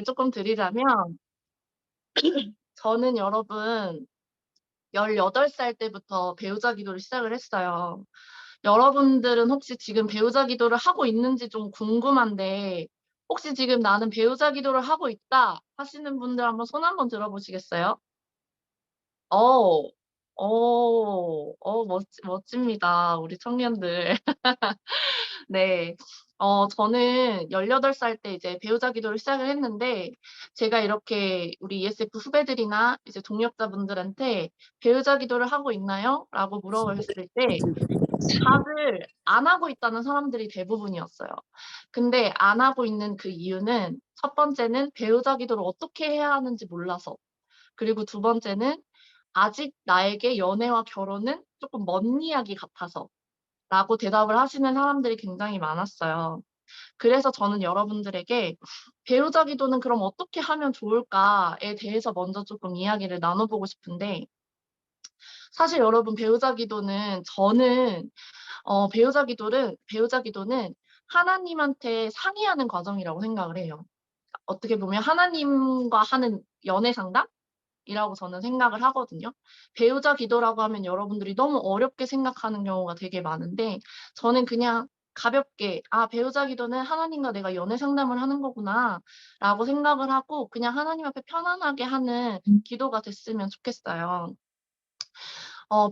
조금 드리자면 저는 여러분 18살 때부터 배우자 기도를 시작을 했어요. 여러분들은 혹시 지금 배우자 기도를 하고 있는지 좀 궁금한데 혹시 지금 나는 배우자 기도를 하고 있다 하시는 분들 한번 손 한번 들어보시겠어요? 어. 멋집니다. 우리 청년들. 네. 저는 18살 때 이제 배우자 기도를 시작을 했는데 제가 이렇게 우리 ESF 후배들이나 이제 동력자분들한테 "배우자 기도를 하고 있나요?" 라고 물어봤을 때 다들 안 하고 있다는 사람들이 대부분이었어요. 근데 안 하고 있는 그 이유는 첫 번째는 배우자 기도를 어떻게 해야 하는지 몰라서, 그리고 두 번째는 아직 나에게 연애와 결혼은 쪼끔 먼 이야기 같아서 라고 대답을 하시는 사람들이 굉장히 많았어요. 그래서 저는 여러분들에게 배우자 기도는 그럼 어떻게 하면 좋을까에 대해서 먼저 쪼끔 이야기를 나눠 보고 싶은데, 사실 여러분 배우자 기도는 저는 배우자 기도는 하나님한테 상의하는 과정이라고 생각을 해요. 어떻게 보면 하나님과 하는 연애 상담이라고 저는 생각을 하거든요. 배우자 기도라고 하면 여러분들이 너무 어렵게 생각하는 경우가 되게 많은데 저는 그냥 가볍게 '아 배우자 기도는 하나님과 내가 연애 상담을 하는 거구나.'라고 생각을 하고 그냥 하나님 앞에 편안하게 하는 기도가 됐으면 좋겠어요.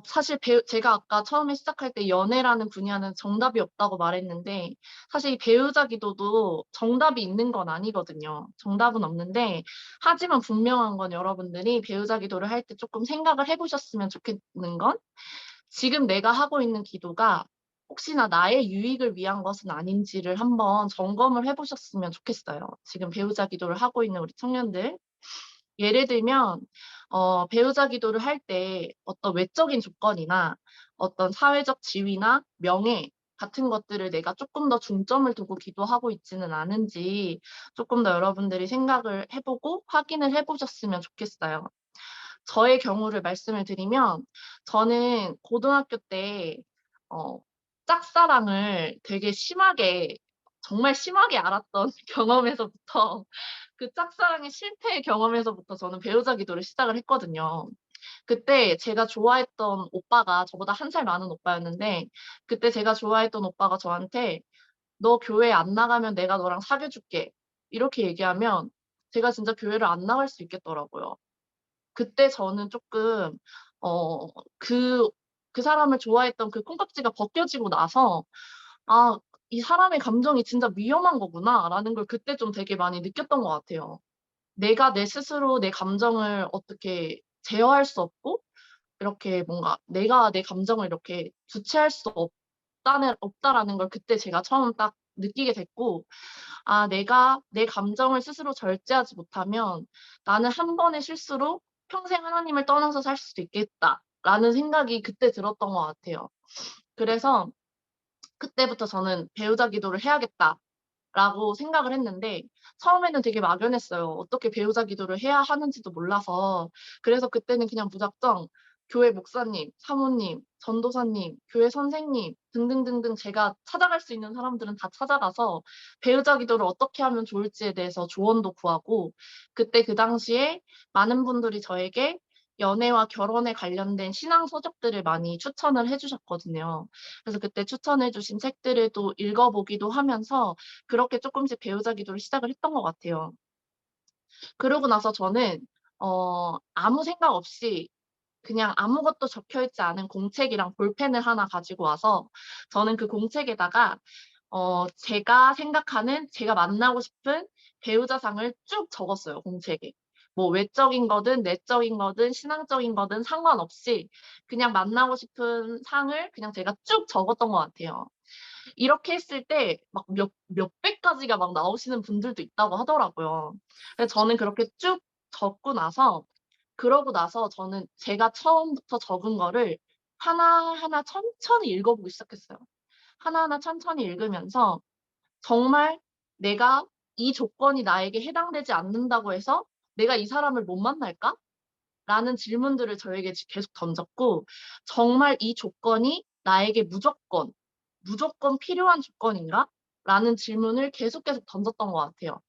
사실 제가 아까 처음에 시작할 때 연애라는 분야는 정답이 없다고 말했는데 사실 이 배우자 기도도 정답이 있는 건 아니거든요. 정답은 없는데 하지만 분명한 건 여러분들이 배우자 기도를 할 때 쪼끔 생각을 해 보셨으면 좋겠는 건 지금 내가 하고 있는 기도가 혹시나 나의 유익을 위한 것은 아닌지를 한번 점검을 해 보셨으면 좋겠어요, 지금 배우자 기도를 하고 있는 우리 청년들. 예를 들면 배우자 기도를 할 때 어떤 외적인 조건이나 어떤 사회적 지위나 명예 같은 것들을 내가 쪼끔 더 중점을 두고 기도하고 있지는 않은지 쪼끔 더 여러분들이 생각을 해 보고 확인을 해 보셨으면 좋겠어요. 저의 경우를 말씀을 드리면 저는 고등학교 때 어 짝사랑을 되게 심하게, 정말 심하게 알았던 경험에서부터 그 짝사랑의 실패의 경험에서부터 저는 배우자 기도를 시작을 했거든요. 그때 제가 좋아했던 오빠가 저보다 1살 많은 오빠였는데 그때 제가 좋아했던 오빠가 저한테 "너 교회 안 나가면 내가 너랑 사귀어 줄게." 이렇게 얘기하면 제가 진짜 교회를 안 나갈 수 있겠더라고요. 그때 저는 쪼끔 어 그 그 사람을 좋아했던 그 콩깍지가 벗겨지고 나서 '아 이 사람의 감정이 진짜 위험한 거구나.'라는 걸 그때 좀 되게 많이 느꼈던 것 같아요. 내가 내 스스로 내 감정을 어떻게 제어할 수 없고 이렇게 뭔가 내가 내 감정을 이렇게 주체할 수 없다라는 걸 그때 제가 처음 딱 느끼게 됐고 '아 내가 내 감정을 스스로 절제하지 못하면 나는 한 번의 실수로 평생 하나님을 떠나서 살 수도 있겠다.'라는 생각이 그때 들었던 것 같아요. 그래서 그때부터 저는 '배우자 기도를 해야겠다.'라고 생각을 했는데 처음에는 되게 막연했어요. 어떻게 배우자 기도를 해야 하는지도 몰라서. 그래서 그때는 그냥 무작정 교회 목사님, 사모님, 전도사님, 교회 선생님 등등등등 제가 찾아갈 수 있는 사람들은 다 찾아가서 배우자 기도를 어떻게 하면 좋을지에 대해서 조언도 구하고, 그때 그 당시에 많은 분들이 저에게 연애와 결혼에 관련된 신앙 서적들을 많이 추천을 해 주셨거든요. 그래서 그때 추천해 주신 책들을 또 읽어 보기도 하면서 그렇게 쪼끔씩 배우자 기도를 시작을 했던 것 같아요. 그러고 나서 저는 아무 생각 없이 그냥 아무것도 적혀 있지 않은 공책이랑 볼펜을 하나 가지고 와서 저는 그 공책에다가 제가 생각하는 제가 만나고 싶은 배우자상을 쭉 적었어요, 공책에. 뭐 외적인 거든 내적인 거든 신앙적인 거든 상관없이 그냥 만나고 싶은 상을 그냥 제가 쭉 적었던 것 같아요. 이렇게 했을 때 막 몇백 가지가 막 나오시는 분들도 있다고 하더라고요. 그래서 저는 그렇게 쭉 적고 나서, 그러고 나서 저는 제가 처음부터 적은 거를 하나하나 천천히 읽어 보기 시작했어요. 하나하나 천천히 읽으면서 정말 '내가 이 조건이 나에게 해당되지 않는다고 해서 내가 이 사람을 못 만날까?' 라는 질문들을 저에게 계속 던졌고, 정말 이 조건이 나에게 무조건 필요한 조건인가? 라는 질문을 계속 던졌던 것 같아요.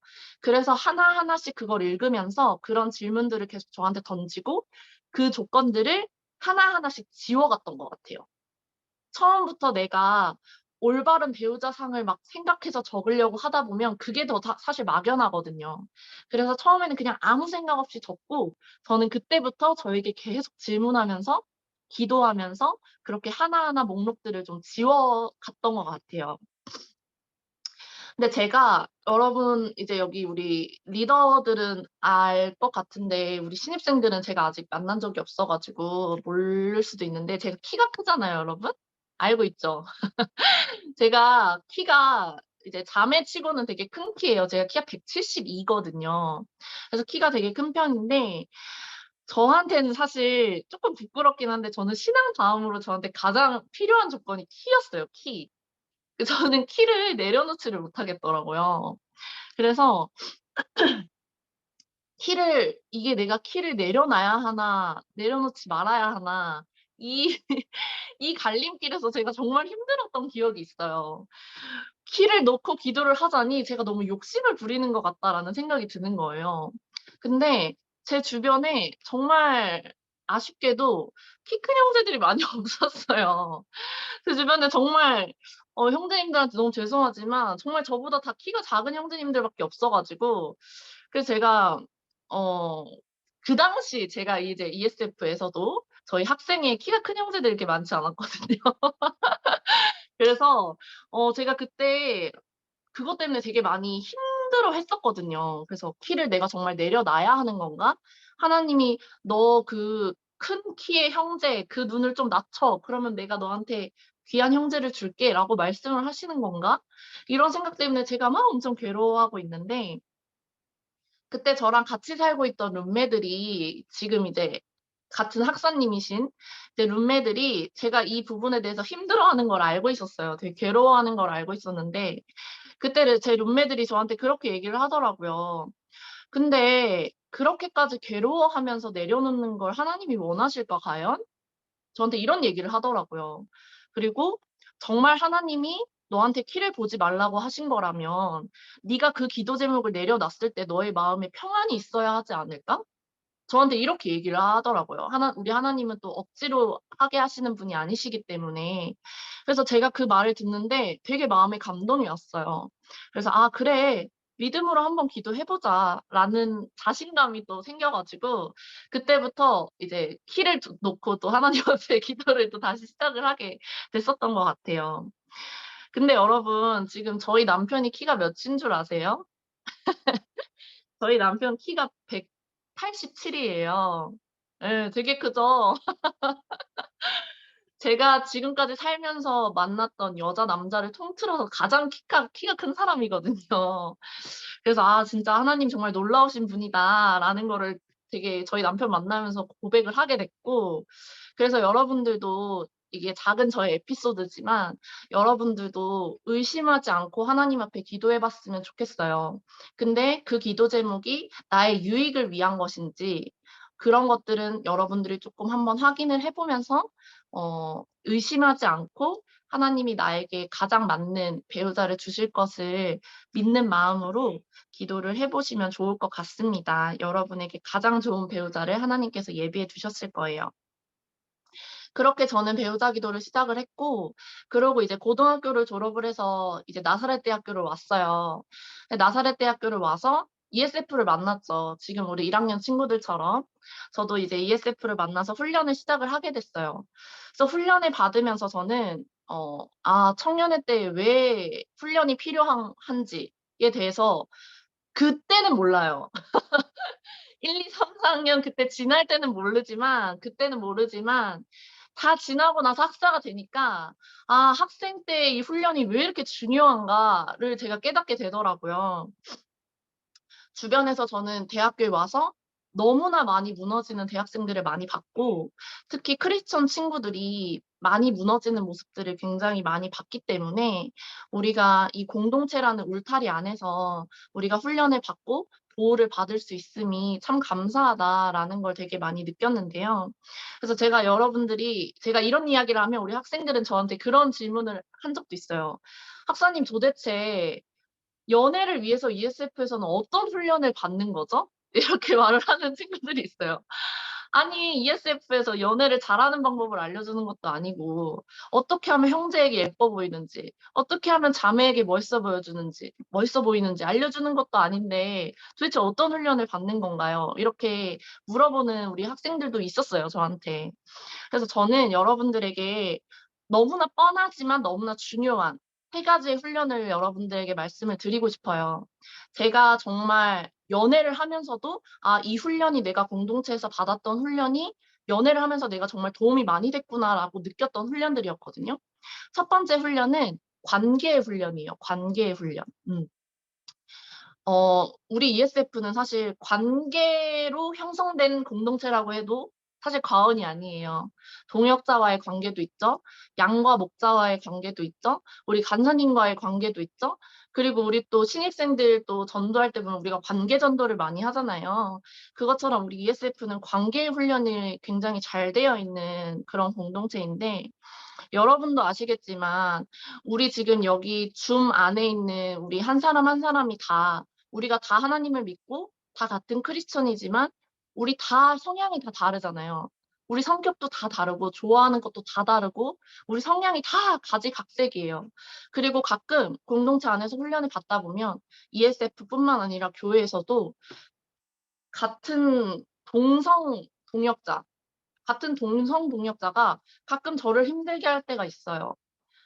그래서 하나하나씩 그걸 읽으면서 그런 질문들을 계속 저한테 던지고 그 조건들을 하나하나씩 지워갔던 것 같아요. 처음부터 내가 올바른 배우자상을 막 생각해서 적으려고 하다 보면 그게 더 사실 막연하거든요. 그래서 처음에는 그냥 아무 생각 없이 적고 저는 그때부터 저에게 계속 질문하면서 기도하면서 그렇게 하나하나 목록들을 좀 지워갔던 것 같아요. 근데 제가 여러분 이제 여기 우리 리더들은 알 것 같은데 우리 신입생들은 제가 아직 만난 적이 없어 가지고 모를 수도 있는데 제가 키가 크잖아요, 여러분. 알고 있죠? 제가 키가 이제 자매치고는 되게 큰 키예요. 제가 키가 172 거든요. 그래서 키가 되게 큰 편인데 저한테는 사실 쪼끔 부끄럽긴 한데 저는 신앙 다음으로 저한테 가장 필요한 조건이 키였어요, 키. 저는 키를 내려놓지를 못하겠더라고요. 그래서 이게 내가 키를 내려놔야 하나 내려놓지 말아야 하나 이 이 갈림길에서 제가 정말 힘들었던 기억이 있어요. 키를 놓고 기도를 하자니 제가 '너무 욕심을 부리는 것 같다.'라는 생각이 드는 거예요. 근데 제 주변에 정말 아쉽게도 키 큰 형제들이 많이 없었어요. 제 주변에 정말 형제님들한테 너무 죄송하지만 정말 저보다 다 키가 작은 형제님들밖에 없어 가지고 그래서 제가 어 그 당시 제가 이제 ESF에서도 저희 학생회 키가 큰 형제들이 이렇게 많지 않았거든요. 그래서 제가 그때 그것 때문에 되게 많이 힘들어했었거든요. 그래서 '키를 내가 정말 내려놔야 하는 건가? 하나님이 "너 그 큰 키의 형제 그 눈을 좀 낮춰. 그러면 내가 너한테 귀한 형제를 줄게."라고 말씀을 하시는 건가? 이런 생각 때문에 제가 막 엄청 괴로워하고 있는데 그때 저랑 같이 살고 있던 룸메들이 지금 이제 같은 학사님이신 이제 룸메들이 제가 이 부분에 대해서 힘들어하는 걸 알고 있었어요. 되게 괴로워하는 걸 알고 있었는데 그때는 제 룸메들이 저한테 그렇게 얘기를 하더라고요. "근데 그렇게까지 괴로워하면서 내려놓는 걸 하나님이 원하실까 과연?" 저한테 이런 얘기를 하더라고요. 그리고 "정말 하나님이 너한테 키를 보지 말라고 하신 거라면 네가 그 기도 제목을 내려놨을 때 너의 마음에 평안이 있어야 하지 않을까?" 저한테 이렇게 얘기를 하더라고요. 우리 하나님은 또 억지로 하게 하시는 분이 아니시기 때문에. 그래서 제가 그 말을 듣는데 되게 마음에 감동이 왔어요. 그래서 '아 그래. 믿음으로 한번 기도해 보자.'라는 자신감이 또 생겨 가지고 그때부터 이제 키를 놓고 또 하나님 앞에 기도를 또 다시 시작을 하게 됐었던 것 같아요. 근데 여러분 지금 저희 남편이 키가 몇인 줄 아세요? 저희 남편 키가 187 이에요. 예 되게 크죠? 제가 지금까지 살면서 만났던 여자 남자를 통틀어서 가장 키가 큰 사람이거든요. 그래서 '아 진짜 하나님 정말 놀라우신 분이다.'라는 거를 되게 저희 남편 만나면서 고백을 하게 됐고 그래서 여러분들도 이게 작은 저의 에피소드지만 여러분들도 의심하지 않고 하나님 앞에 기도해 봤으면 좋겠어요. 근데 그 기도 제목이 나의 유익을 위한 것인지 그런 것들은 여러분들이 쪼끔 한번 확인을 해 보면서 의심하지 않고 하나님이 나에게 가장 맞는 배우자를 주실 것을 믿는 마음으로 기도를 해 보시면 좋을 것 같습니다. 여러분에게 가장 좋은 배우자를 하나님께서 예비해 두셨을 거예요. 그렇게 저는 배우자 기도를 시작을 했고 그러고 이제 고등학교를 졸업을 해서 이제 나사렛 대학교를 왔어요. 근데 나사렛 대학교를 와서 ESF를 만났죠. 지금 우리 1 학년 친구들처럼. 저도 이제 ESF를 만나서 훈련을 시작을 하게 됐어요. 그래서 훈련을 받으면서 저는 청년회 때 왜 훈련이 필요한 한지에 대해서 그때는 몰라요. 1, 2, 3, 4 학년 그때 지날 때는 모르지만 다 지나고 나서 학사가 되니까 '아 학생 때 이 훈련이 왜 이렇게 중요한가.'를 제가 깨닫게 되더라고요. 주변에서 저는 대학교에 와서 너무나 많이 무너지는 대학생들을 많이 봤고 특히 크리스천 친구들이 많이 무너지는 모습들을 굉장히 많이 봤기 때문에 우리가 이 공동체라는 울타리 안에서 우리가 훈련을 받고 보호를 받을 수 있음이 참 감사하다라는 걸 되게 많이 느꼈는데요. 그래서 제가 이런 이야기를 하면 우리 학생들은 저한테 그런 질문을 한 적도 있어요. "학사님 도대체 연애를 위해서 ESF에서는 어떤 훈련을 받는 거죠?" 이렇게 말을 하는 친구들이 있어요. 아니 ESF에서 연애를 잘하는 방법을 알려주는 것도 아니고 어떻게 하면 형제에게 예뻐 보이는지 어떻게 하면 자매에게 멋있어 보이는지 알려주는 것도 아닌데 도대체 어떤 훈련을 받는 건가요? 이렇게 물어보는 우리 학생들도 있었어요, 저한테. 그래서 저는 여러분들에게 너무나 뻔하지만 너무나 중요한 3가지의 훈련을 여러분들에게 말씀을 드리고 싶어요. 제가 정말 연애를 하면서도 '아 이 훈련이 내가 공동체에서 받았던 훈련이 연애를 하면서 내가 정말 도움이 많이 됐구나.'라고 느꼈던 훈련들이었거든요. 첫 번째 훈련은 관계의 훈련이에요, 관계의 훈련. 우리 ESF는 사실 관계로 형성된 공동체라고 해도 사실 과언이 아니에요. 동역자와의 관계도 있죠. 양과 목자와의 관계도 있죠. 우리 간사님과의 관계도 있죠. 그리고 우리 또 신입생들 또 전도할 때 보면 우리가 관계 전도를 많이 하잖아요. 그것처럼 우리 ESF는 관계의 훈련이 굉장히 잘 되어 있는 그런 공동체인데 여러분도 아시겠지만 우리 지금 여기 줌 안에 있는 우리 한 사람 한 사람이 다 우리가 다 하나님을 믿고 다 같은 크리스천이지만 우리 다 성향이 다 다르잖아요. 우리 성격도 다 다르고 좋아하는 것도 다 다르고 우리 성향이 다 가지각색이에요. 그리고 가끔 공동체 안에서 훈련을 받다 보면 ESF뿐만 아니라 교회에서도 같은 동성 동역자 같은 동성 동역자가 가끔 저를 힘들게 할 때가 있어요.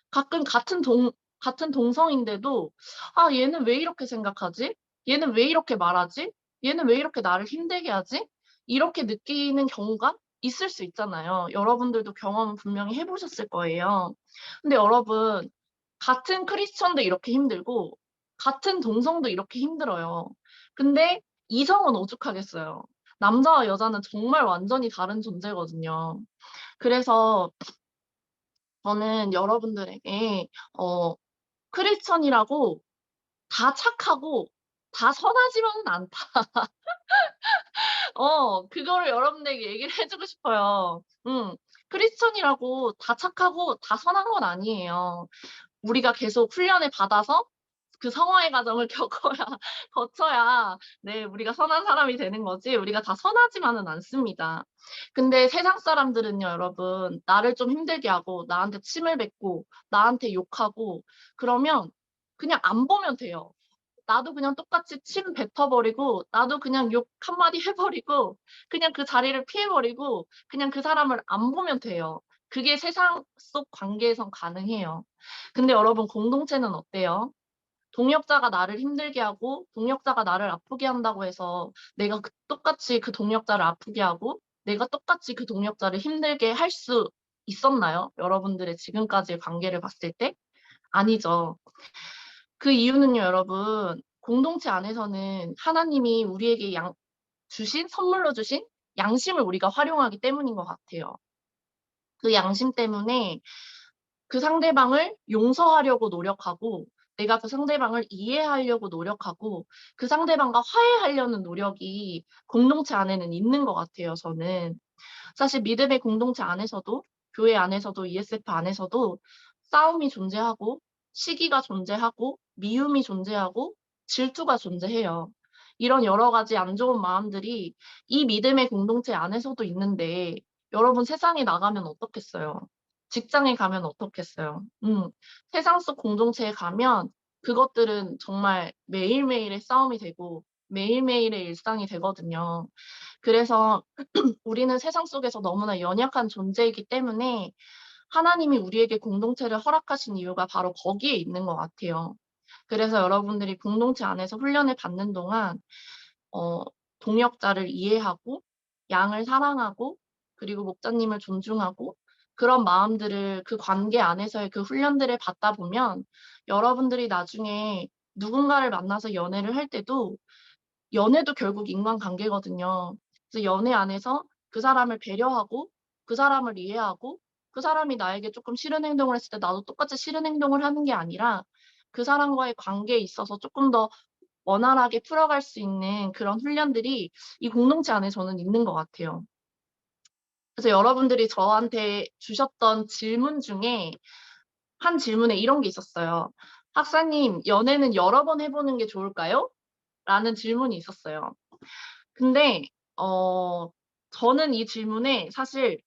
가끔 같은 동성인데도 '아 얘는 왜 이렇게 생각하지? 얘는 왜 이렇게 말하지? 얘는 왜 이렇게 나를 힘들게 하지?' 이렇게 느끼는 경우가 있을 수 있잖아요. 여러분들도 경험은 분명히 해 보셨을 거예요. 근데 여러분 같은 크리스천도 이렇게 힘들고 같은 동성도 이렇게 힘들어요. 근데 이성은 오죽하겠어요. 남자와 여자는 정말 완전히 다른 존재거든요. 그래서 저는 여러분들에게 어 크리스천이라고 다 착하고 다 선하지만은 않다. 그거를 여러분들에게 얘기를 해 주고 싶어요. 크리스천이라고 다 착하고 다 선한 건 아니에요. 우리가 계속 훈련을 받아서 그 성화의 과정을 겪어야 거쳐야 네 우리가 선한 사람이 되는 거지 우리가 다 선하지만은 않습니다. 근데 세상 사람들은요 여러분 나를 좀 힘들게 하고 나한테 침을 뱉고 나한테 욕하고 그러면 그냥 안 보면 돼요. 나도 그냥 똑같이 침 뱉어 버리고 나도 그냥 욕 한마디 해 버리고 그냥 그 자리를 피해 버리고 그냥 그 사람을 안 보면 돼요. 그게 세상 속 관계에선 가능해요. 근데 여러분 공동체는 어때요? 동역자가 나를 힘들게 하고 동역자가 나를 아프게 한다고 해서 내가 똑같이 그 동역자를 아프게 하고 내가 똑같이 그 동역자를 힘들게 할 수 있었나요? 여러분들의 지금까지의 관계를 봤을 때? 아니죠. 그 이유는요 여러분 공동체 안에서는 하나님이 우리에게 선물로 주신 양심을 우리가 활용하기 때문인 것 같아요. 그 양심 때문에 그 상대방을 용서하려고 노력하고 내가 그 상대방을 이해하려고 노력하고 그 상대방과 화해하려는 노력이 공동체 안에는 있는 것 같아요 저는. 사실 믿음의 공동체 안에서도 교회 안에서도 ESF 안에서도 싸움이 존재하고 시기가 존재하고 미움이 존재하고 질투가 존재해요. 이런 여러 가지 안 좋은 마음들이 이 믿음의 공동체 안에서도 있는데 여러분 세상에 나가면 어떻겠어요? 직장에 가면 어떻겠어요? 세상 속 공동체에 가면 그것들은 정말 매일매일의 싸움이 되고 매일매일의 일상이 되거든요. 그래서 우리는 세상 속에서 너무나 연약한 존재이기 때문에 하나님이 우리에게 공동체를 허락하신 이유가 바로 거기에 있는 것 같아요. 그래서 여러분들이 공동체 안에서 훈련을 받는 동안 어 동역자를 이해하고 양을 사랑하고 그리고 목자님을 존중하고 그런 마음들을 그 관계 안에서의 그 훈련들을 받다 보면 여러분들이 나중에 누군가를 만나서 연애를 할 때도 연애도 결국 인간관계거든요. 그래서 연애 안에서 그 사람을 배려하고 그 사람을 이해하고 그 사람이 나에게 쪼끔 싫은 행동을 했을 때 나도 똑같이 싫은 행동을 하는 게 아니라 그 사람과의 관계에 있어서 쪼끔 더 원활하게 풀어갈 수 있는 그런 훈련들이 이 공동체 안에 저는 있는 것 같아요. 그래서 여러분들이 저한테 주셨던 질문 중에 한 질문에 이런 게 있었어요. "학사님, 연애는 여러 번 해 보는 게 좋을까요?" 라는 질문이 있었어요. 근데 어 저는 이 질문에 사실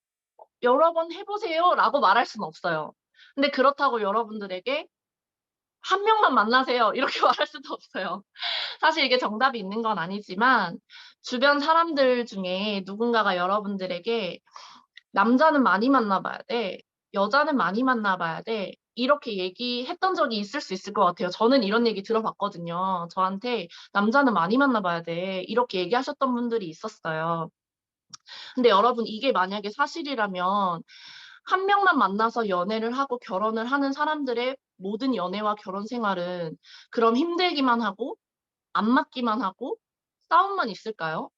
"여러 번 해 보세요."라고 말할 수는 없어요. 근데 그렇다고 여러분들에게 "한 명만 만나세요." 이렇게 말할 수도 없어요. 사실 이게 정답이 있는 건 아니지만 주변 사람들 중에 누군가가 여러분들에게 "남자는 많이 만나 봐야 돼. 여자는 많이 만나 봐야 돼." 이렇게 얘기했던 적이 있을 수 있을 것 같아요. 저는 이런 얘기 들어봤거든요. 저한테 "남자는 많이 만나 봐야 돼." 이렇게 얘기하셨던 분들이 있었어요. 근데 여러분 이게 만약에 사실이라면 한 명만 만나서 연애를 하고 결혼을 하는 사람들의 모든 연애와 결혼 생활은 그럼 힘들기만 하고 안 맞기만 하고 싸움만 있을까요?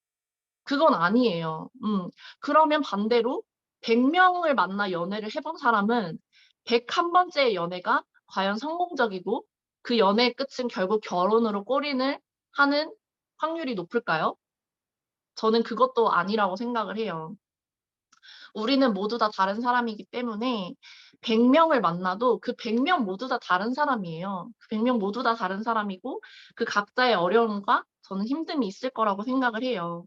그건 아니에요. 그러면 반대로 100 명을 만나 연애를 해본 사람은 101 번째의 연애가 과연 성공적이고 그 연애의 끝은 결국 결혼으로 골인을 하는 확률이 높을까요? 저는 그것도 아니라고 생각을 해요. 우리는 모두 다 다른 사람이기 때문에 100 명을 만나도 그 100명 모두 다 다른 사람이에요. 그 100명 모두 다 다른 사람이고 그 각자의 어려움과 저는 힘듦이 있을 거라고 생각을 해요.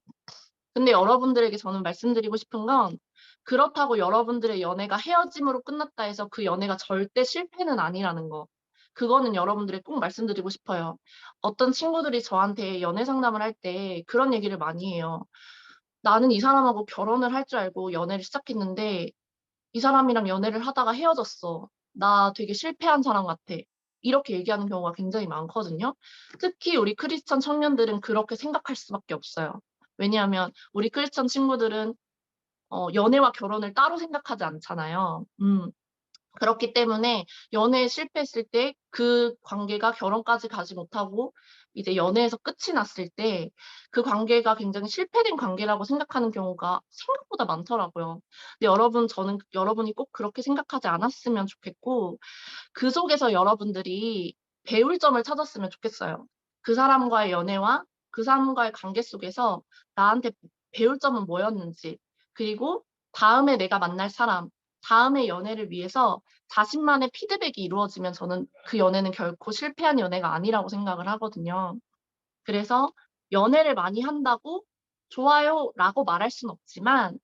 근데 여러분들에게 저는 말씀드리고 싶은 건 그렇다고 여러분들의 연애가 헤어짐으로 끝났다 해서 그 연애가 절대 실패는 아니라는 거. 그거는 여러분들에게 꼭 말씀드리고 싶어요. 어떤 친구들이 저한테 연애 상담을 할 때 그런 얘기를 많이 해요. "나는 이 사람하고 결혼을 할 줄 알고 연애를 시작했는데 이 사람이랑 연애를 하다가 헤어졌어. 나 되게 실패한 사람 같아." 이렇게 얘기하는 경우가 굉장히 많거든요. 특히 우리 크리스천 청년들은 그렇게 생각할 수밖에 없어요. 왜냐하면 우리 크리스천 친구들은 연애와 결혼을 따로 생각하지 않잖아요. 그렇기 때문에 연애에 실패했을 때 그 관계가 결혼까지 가지 못하고 이제 연애에서 끝이 났을 때 그 관계가 굉장히 실패된 관계라고 생각하는 경우가 생각보다 많더라고요. 근데 여러분 저는 여러분이 꼭 그렇게 생각하지 않았으면 좋겠고 그 속에서 여러분들이 배울 점을 찾았으면 좋겠어요. 그 사람과의 연애와 그 사람과의 관계 속에서 나한테 배울 점은 뭐였는지, 그리고 다음에 내가 만날 사람, 다음의 연애를 위해서 자신만의 피드백이 이루어지면 저는 그 연애는 결코 실패한 연애가 아니라고 생각을 하거든요. 그래서 연애를 많이 한다고 "좋아요."라고 말할 수는 없지만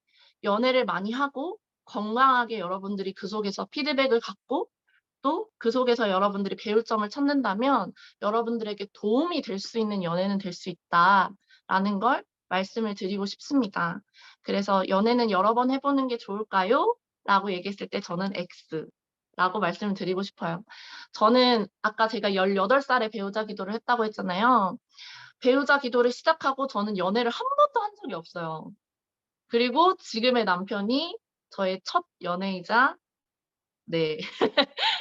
연애를 많이 하고 건강하게 여러분들이 그 속에서 피드백을 갖고 또 그 속에서 여러분들이 배울 점을 찾는다면 여러분들에게 도움이 될 수 있는 연애는 될 수 있다라는 걸 말씀을 드리고 싶습니다. 그래서 "연애는 여러 번 해 보는 게 좋을까요?" 라고 얘기했을 때 저는 X라고 말씀을 드리고 싶어요. 저는 아까 제가 18 살에 배우자 기도를 했다고 했잖아요. 배우자 기도를 시작하고 저는 연애를 한 번도 한 적이 없어요. 그리고 지금의 남편이 저의 첫 연애이자 네.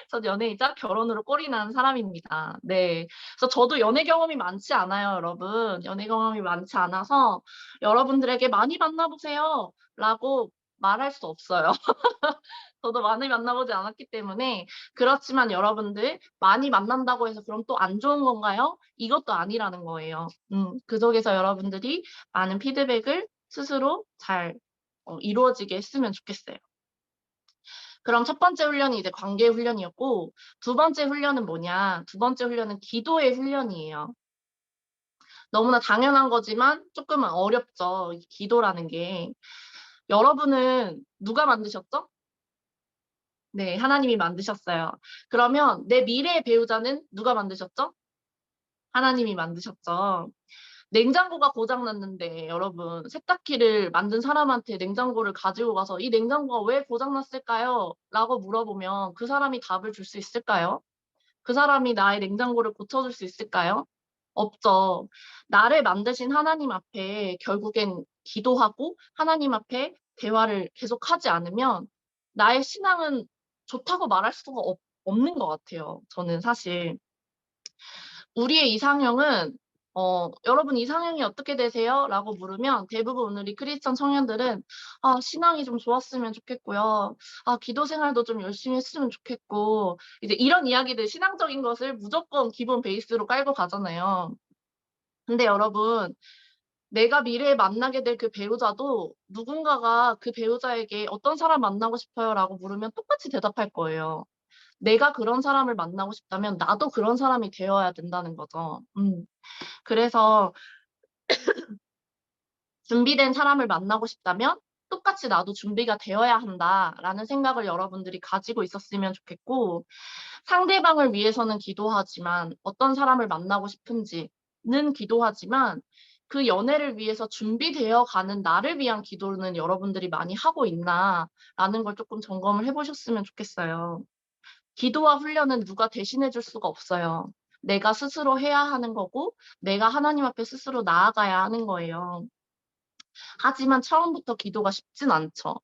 첫 연애이자 결혼으로 꼴이 난 사람입니다. 네. 그래서 저도 연애 경험이 많지 않아요, 여러분. 연애 경험이 많지 않아서 여러분들에게 "많이 만나 보세요."라고 말할 수 없어요. 저도 많이 만나 보지 않았기 때문에. 그렇지만 여러분들 많이 만난다고 해서 그럼 또 안 좋은 건가요? 이것도 아니라는 거예요. 그 속에서 여러분들이 많은 피드백을 스스로 잘 이루어지게 했으면 좋겠어요. 그럼 첫 번째 훈련이 이제 관계 훈련이었고 두 번째 훈련은 뭐냐? 두 번째 훈련은 기도의 훈련이에요. 너무나 당연한 거지만 쪼끔은 어렵죠, 이 기도라는 게. 여러분은 누가 만드셨죠? 네, 하나님이 만드셨어요. 그러면 내 미래의 배우자는 누가 만드셨죠? 하나님이 만드셨죠. 냉장고가 고장 났는데 여러분 세탁기를 만든 사람한테 냉장고를 가지고 가서 "이 냉장고가 왜 고장 났을까요?" 라고 물어보면 그 사람이 답을 줄 수 있을까요? 그 사람이 나의 냉장고를 고쳐줄 수 있을까요? 없죠. 나를 만드신 하나님 앞에 결국엔 기도하고 하나님 앞에 대화를 계속하지 않으면 나의 신앙은 좋다고 말할 수가 없는 것 같아요, 저는 사실. 우리의 이상형은 "여러분 이상형이 어떻게 되세요?"라고 물으면 대부분 우리 크리스천 청년들은 "아 신앙이 좀 좋았으면 좋겠고요. 아 기도 생활도 좀 열심히 했으면 좋겠고." 이제 이런 이야기들 신앙적인 것을 무조건 기본 베이스로 깔고 가잖아요. 근데 여러분, 내가 미래에 만나게 될 그 배우자도 누군가가 그 배우자에게 "어떤 사람 만나고 싶어요?"라고 물으면 똑같이 대답할 거예요. 내가 그런 사람을 만나고 싶다면 나도 그런 사람이 되어야 된다는 거죠. 그래서 준비된 사람을 만나고 싶다면 똑같이 '나도 준비가 되어야 한다.'라는 생각을 여러분들이 가지고 있었으면 좋겠고, 상대방을 위해서는 기도하지만 어떤 사람을 만나고 싶은지는 기도하지만 그 연애를 위해서 준비되어 가는 나를 위한 기도는 여러분들이 많이 하고 있나라는 걸 쪼끔 점검을 해 보셨으면 좋겠어요. 기도와 훈련은 누가 대신해 줄 수가 없어요. 내가 스스로 해야 하는 거고 내가 하나님 앞에 스스로 나아가야 하는 거예요. 하지만 처음부터 기도가 쉽진 않죠.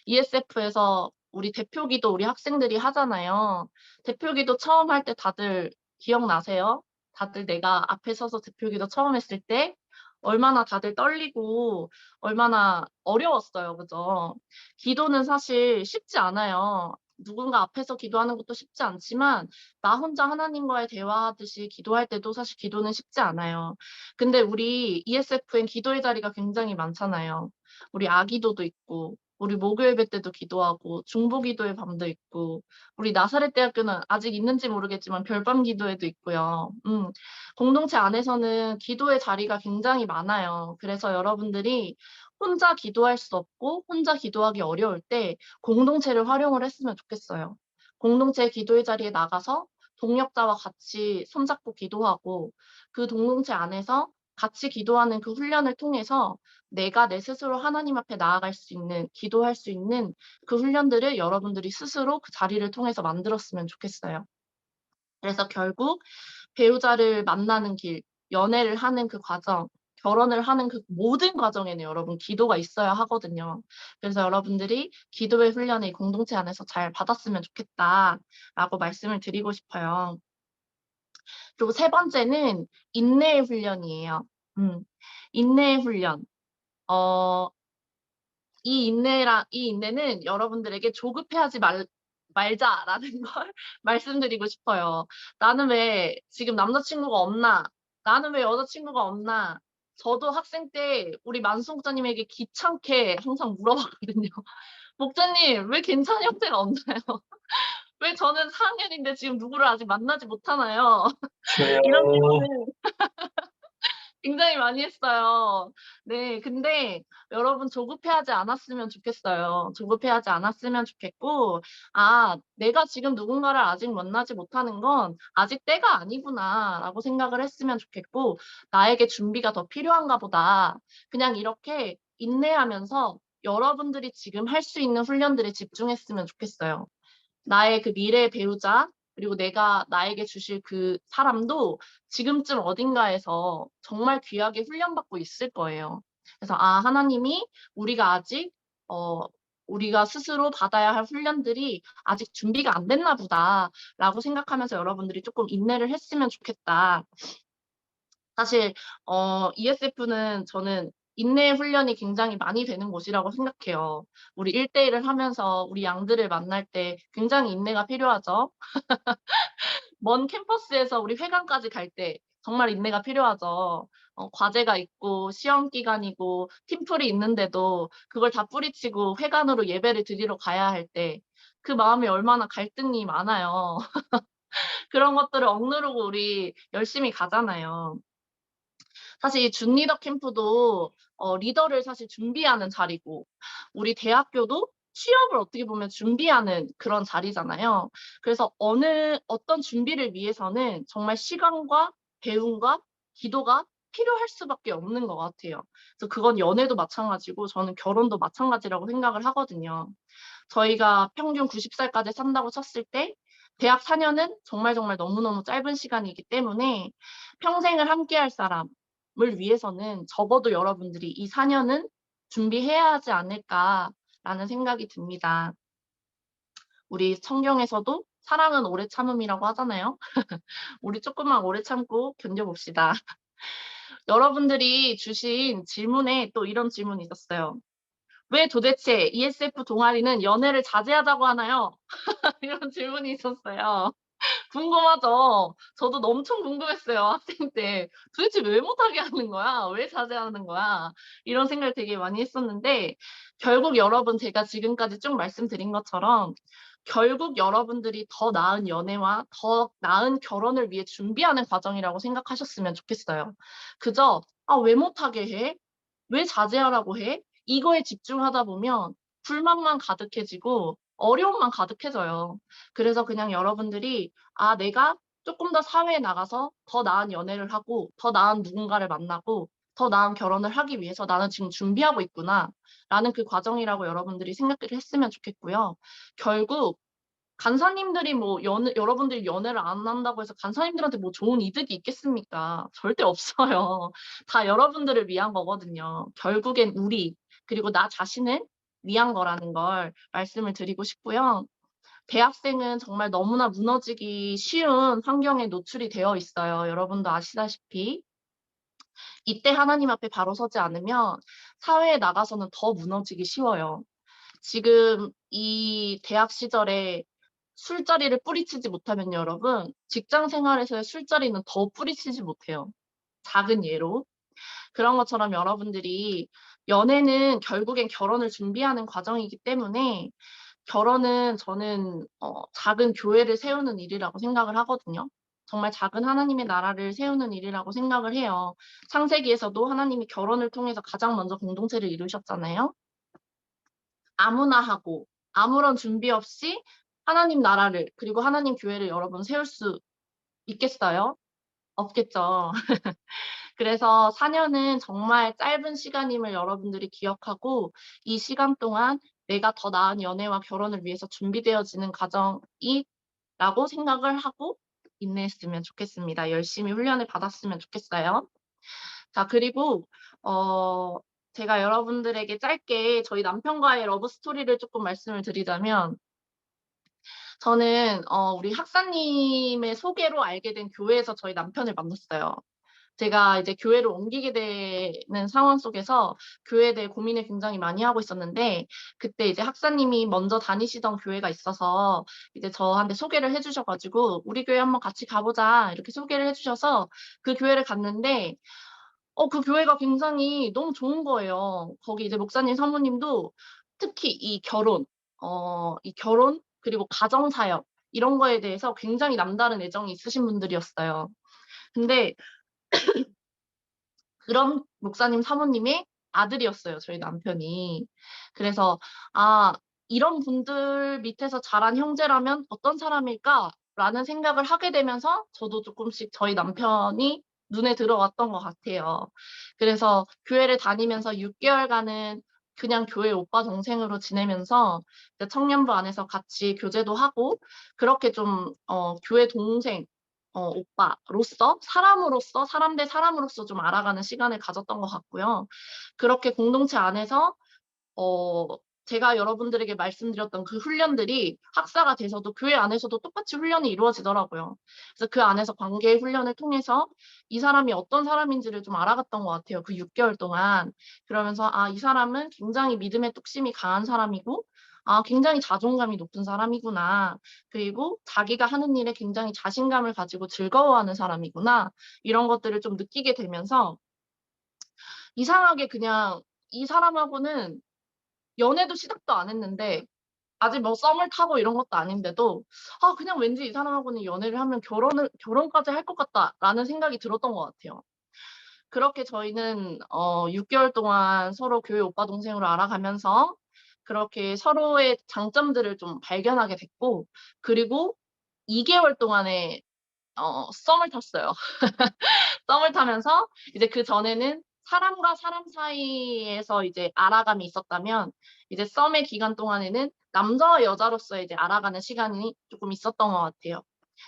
ESF에서 우리 대표 기도 우리 학생들이 하잖아요. 대표 기도 처음 할 때 다들 기억나세요? 다들 내가 앞에 서서 대표 기도 처음 했을 때 얼마나 다들 떨리고 얼마나 어려웠어요. 그죠? 기도는 사실 쉽지 않아요. 누군가 앞에서 기도하는 것도 쉽지 않지만 나 혼자 하나님과의 대화하듯이 기도할 때도 사실 기도는 쉽지 않아요. 근데 우리 ESF엔 기도의 자리가 굉장히 많잖아요. 우리 아기도도 있고 우리 목요 예배 때도 기도하고 중보 기도의 밤도 있고 우리 나사렛 대학교는 아직 있는지 모르겠지만 별밤 기도회도 있고요. 공동체 안에서는 기도의 자리가 굉장히 많아요. 그래서 여러분들이 혼자 기도할 수 없고 혼자 기도하기 어려울 때 공동체를 활용을 했으면 좋겠어요. 공동체 기도의 자리에 나가서 동역자와 같이 손잡고 기도하고 그 공동체 안에서 같이 기도하는 그 훈련을 통해서 내가 내 스스로 하나님 앞에 나아갈 수 있는, 기도할 수 있는 그 훈련들을 여러분들이 스스로 그 자리를 통해서 만들었으면 좋겠어요. 그래서 결국 배우자를 만나는 길, 연애를 하는 그 과정, 결혼을 하는 그 모든 과정에는 여러분 기도가 있어야 하거든요. 그래서 여러분들이 기도의 훈련을 이 공동체 안에서 잘 받았으면 좋겠다라고 말씀을 드리고 싶어요. 그리고 세 번째는 인내의 훈련이에요. 음. 인내의 훈련. 어 이 인내는 여러분들에게 조급해하지 말자라는 걸 말씀드리고 싶어요. '나는 왜 지금 남자 친구가 없나? 나는 왜 여자 친구가 없나?' 저도 학생 때 우리 만수 목사님에게 귀찮게 항상 물어봤거든요. "목사님 왜 괜찮은 형제가 없나요? 왜 저는 4 학년인데 지금 누구를 아직 만나지 못하나요?" 주여. 이런 질문을 굉장히 많이 했어요. 네. 근데 여러분 조급해하지 않았으면 좋겠어요. 조급해하지 않았으면 좋겠고 '아 내가 지금 누군가를 아직 만나지 못하는 건 아직 때가 아니구나.'라고 생각을 했으면 좋겠고 '나에게 준비가 더 필요한가 보다.' 그냥 이렇게 인내하면서 여러분들이 지금 할 수 있는 훈련들에 집중했으면 좋겠어요. 나의 그 미래의 배우자 그리고 내가 나에게 주실 그 사람도 지금쯤 어딘가에서 정말 귀하게 훈련받고 있을 거예요. 그래서 '아 하나님이 우리가 아직 어 우리가 스스로 받아야 할 훈련들이 아직 준비가 안 됐나 보다.'라고 생각하면서 여러분들이 쪼끔 인내를 했으면 좋겠다. 사실 ESF는 저는 인내의 훈련이 굉장히 많이 되는 곳이라고 생각해요. 우리 1대1을 하면서 우리 양들을 만날 때 굉장히 인내가 필요하죠. 먼 캠퍼스에서 우리 회관까지 갈 때 정말 인내가 필요하죠. 과제가 있고 시험 기간이고 팀플이 있는데도 그걸 다 뿌리치고 회관으로 예배를 드리러 가야 할 때 그 마음이 얼마나 갈등이 많아요. 그런 것들을 억누르고 우리 열심히 가잖아요. 사실 이 준 리더 캠프도 리더를 사실 준비하는 자리고 우리 대학교도 취업을 어떻게 보면 준비하는 그런 자리잖아요. 그래서 어떤 준비를 위해서는 정말 시간과 배움과 기도가 필요할 수밖에 없는 것 같아요. 그래서 그건 연애도 마찬가지고 저는 결혼도 마찬가지라고 생각을 하거든요. 저희가 평균 90 살까지 산다고 쳤을 때 대학 4 년은 정말 정말 너무너무 짧은 시간이기 때문에 평생을 함께할 사람을 위해서는 적어도 여러분들이 '이 4 년은 준비해야 하지 않을까.'라는 생각이 듭니다. 우리 성경에서도 사랑은 오래 참음이라고 하잖아요. 우리 쪼끔만 오래 참고 견뎌 봅시다. 여러분들이 주신 질문에 또 이런 질문이 있었어요. "왜 도대체 ESF 동아리는 연애를 자제하자고 하나요?" 이런 질문이 있었어요. 궁금하죠. 저도 엄청 궁금했어요, 학생 때. '도대체 왜 못하게 하는 거야? 왜 자제하는 거야?' 이런 생각을 되게 많이 했었는데 결국 여러분 제가 지금까지 쭉 말씀드린 것처럼 결국 여러분들이 더 나은 연애와 더 나은 결혼을 위해 준비하는 과정이라고 생각하셨으면 좋겠어요. 그저 '아 왜 못하게 해? 왜 자제하라고 해?' 이거에 집중하다 보면 불만만 가득해지고 어려움만 가득해져요. 그래서 그냥 여러분들이 '아 내가 쪼끔 더 사회에 나가서 더 나은 연애를 하고 더 나은 누군가를 만나고 더 나은 결혼을 하기 위해서 나는 지금 준비하고 있구나.'라는 그 과정이라고 여러분들이 생각을 했으면 좋겠고요. 결국 간사님들이 뭐 연애 여러분들이 연애를 안 한다고 해서 간사님들한테 뭐 좋은 이득이 있겠습니까? 절대 없어요. 다 여러분들을 위한 거거든요. 결국엔 우리 그리고 나 자신을 위한 거라는 걸 말씀을 드리고 싶고요. 대학생은 정말 너무나 무너지기 쉬운 환경에 노출이 되어 있어요. 여러분도 아시다시피. 이때 하나님 앞에 바로 서지 않으면 사회에 나가서는 더 무너지기 쉬워요. 지금 이 대학 시절에 술자리를 뿌리치지 못하면 여러분 직장 생활에서의 술자리는 더 뿌리치지 못해요. 작은 예로. 그런 것처럼 여러분들이 연애는 결국엔 결혼을 준비하는 과정이기 때문에 결혼은 저는 작은 교회를 세우는 일이라고 생각을 하거든요. 정말 작은 하나님의 나라를 세우는 일이라고 생각을 해요. 창세기에서도 하나님이 결혼을 통해서 가장 먼저 공동체를 이루셨잖아요. 아무나 하고 아무런 준비 없이 하나님 나라를 그리고 하나님 교회를 여러분 세울 수 있겠어요? 없겠죠. 그래서 4 년은 정말 짧은 시간임을 여러분들이 기억하고 이 시간 동안 내가 더 나은 연애와 결혼을 위해서 준비되어지는 과정이라고 생각을 하고 인내했으면 좋겠습니다. 열심히 훈련을 받았으면 좋겠어요. 자 그리고 어 제가 여러분들에게 짧게 저희 남편과의 러브 스토리를 쪼끔 말씀을 드리자면 저는 우리 학사님의 소개로 알게 된 교회에서 저희 남편을 만났어요. 제가 이제 교회를 옮기게 되는 상황 속에서 교회에 대해 고민을 굉장히 많이 하고 있었는데 그때 이제 학사님이 먼저 다니시던 교회가 있어서 이제 저한테 소개를 해 주셔 가지고 "우리 교회 한번 같이 가 보자." 이렇게 소개를 해 주셔서 그 교회를 갔는데 그 교회가 굉장히 너무 좋은 거예요. 거기 이제 목사님 사모님도 특히 이 결혼 그리고 가정 사역 이런 거에 대해서 굉장히 남다른 애정이 있으신 분들이었어요. 근데 그런 목사님 사모님의 아들이었어요, 저희 남편이. 그래서 '아 이런 분들 밑에서 자란 형제라면 어떤 사람일까?'라는 생각을 하게 되면서 저도 쪼끔씩 저희 남편이 눈에 들어왔던 것 같아요. 그래서 교회를 다니면서 6 개월간은 그냥 교회 오빠 동생으로 지내면서 이제 청년부 안에서 같이 교제도 하고 그렇게 좀 교회 동생 오빠로서 사람으로서 사람 대 사람으로서 좀 알아가는 시간을 가졌던 것 같고요. 그렇게 공동체 안에서 어 제가 여러분들에게 말씀드렸던 그 훈련들이 학사가 돼서도 교회 안에서도 똑같이 훈련이 이루어지더라고요. 그래서 그 안에서 관계의 훈련을 통해서 이 사람이 어떤 사람인지를 좀 알아갔던 것 같아요, 그 6 개월 동안. 그러면서 '아 이 사람은 굉장히 믿음의 뚝심이 강한 사람이고 아 굉장히 자존감이 높은 사람이구나. 그리고 자기가 하는 일에 굉장히 자신감을 가지고 즐거워하는 사람이구나.' 이런 것들을 좀 느끼게 되면서 이상하게 그냥 이 사람하고는 연애도 시작도 안 했는데 아직 뭐 썸을 타고 이런 것도 아닌데도 '아 그냥 왠지 이 사람하고는 연애를 하면 결혼까지 할 것 같다.'라는 생각이 들었던 것 같아요. 그렇게 저희는 6 개월 동안 서로 교회 오빠 동생으로 알아가면서 그렇게 서로의 장점들을 좀 발견하게 됐고 그리고 2 개월 동안의 썸을 탔어요. 썸을 타면서 이제 그전에는 사람과 사람 사이에서 이제 알아감이 있었다면 이제 썸의 기간 동안에는 남자와 여자로서의 이제 알아가는 시간이 쪼끔 있었던 것 같아요.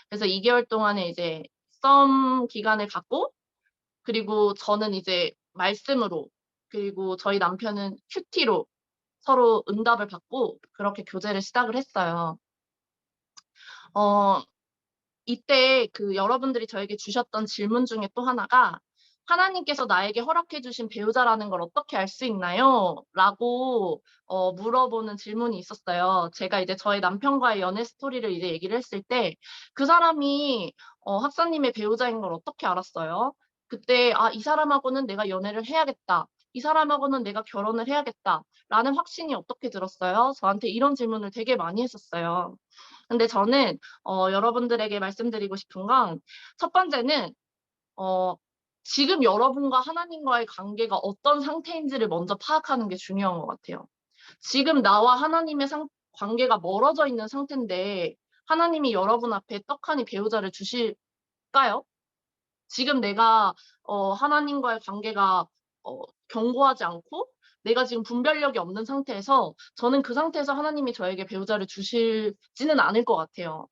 그래서 2 개월 동안의 이제 썸 기간을 갖고 그리고 저는 이제 말씀으로 그리고 저희 남편은 큐티로 서로 응답을 받고 그렇게 교제를 시작을 했어요. 어 이때 그 여러분들이 저에게 주셨던 질문 중에 또 하나가 하나님께서 나에게 허락해 주신 배우자라는 걸 어떻게 알 수 있나요? 라고 물어보는 질문이 있었어요. 제가 이제 저의 남편과의 연애 스토리를 이제 얘기를 했을 때 그 사람이 학사님의 배우자인 걸 어떻게 알았어요? 그때 '아 이 사람하고는 내가 연애를 해야겠다. 이 사람하고는 내가 결혼을 해야겠다.'라는 확신이 어떻게 들었어요? 저한테 이런 질문을 되게 많이 했었어요. 근데 저는 여러분들에게 말씀드리고 싶은 건 첫 번째는 어 지금 여러분과 하나님과의 관계가 어떤 상태인지를 먼저 파악하는 게 중요한 것 같아요. 지금 나와 하나님의 관계가 멀어져 있는 상태인데 하나님이 여러분 앞에 떡하니 배우자를 주실까요? 지금 내가 하나님과의 관계가 견고하지 않고 내가 지금 분별력이 없는 상태에서 저는 그 상태에서 하나님이 저에게 배우자를 주실지는 않을 것 같아요.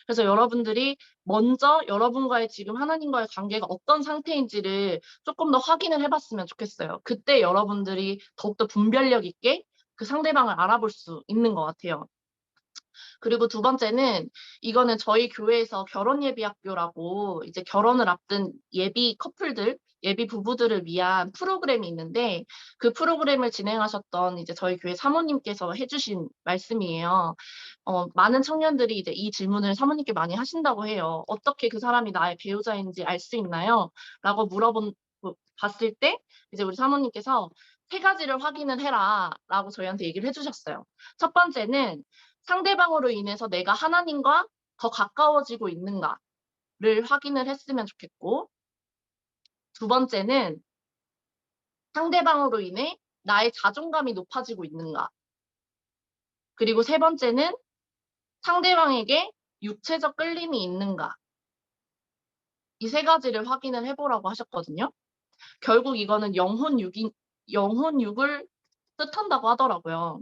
그래서 여러분들이 먼저 여러분과의 지금 하나님과의 관계가 어떤 상태인지를 쪼끔 더 확인을 해 봤으면 좋겠어요. 그때 여러분들이 더욱더 분별력 있게 그 상대방을 알아볼 수 있는 것 같아요. 그리고 두 번째는 이거는 저희 교회에서 결혼 예비 학교라고 이제 결혼을 앞둔 예비 커플들, 예비 부부들을 위한 프로그램이 있는데 그 프로그램을 진행하셨던 이제 저희 교회 사모님께서 해 주신 말씀이에요. 많은 청년들이 이제 이 질문을 사모님께 많이 하신다고 해요. "어떻게 그 사람이 나의 배우자인지 알 수 있나요?" 라고 봤을 때 이제 우리 사모님께서 "세 가지를 확인을 해라."라고 저희한테 얘기를 해 주셨어요. 첫 번째는 상대방으로 인해서 내가 하나님과 더 가까워지고 있는가를 확인을 했으면 좋겠고, 두 번째는 상대방으로 인해 나의 자존감이 높아지고 있는가, 그리고 세 번째는 상대방에게 육체적 끌림이 있는가, 이 세 가지를 확인을 해 보라고 하셨거든요. 결국 이거는 영혼육을 뜻한다고 하더라고요.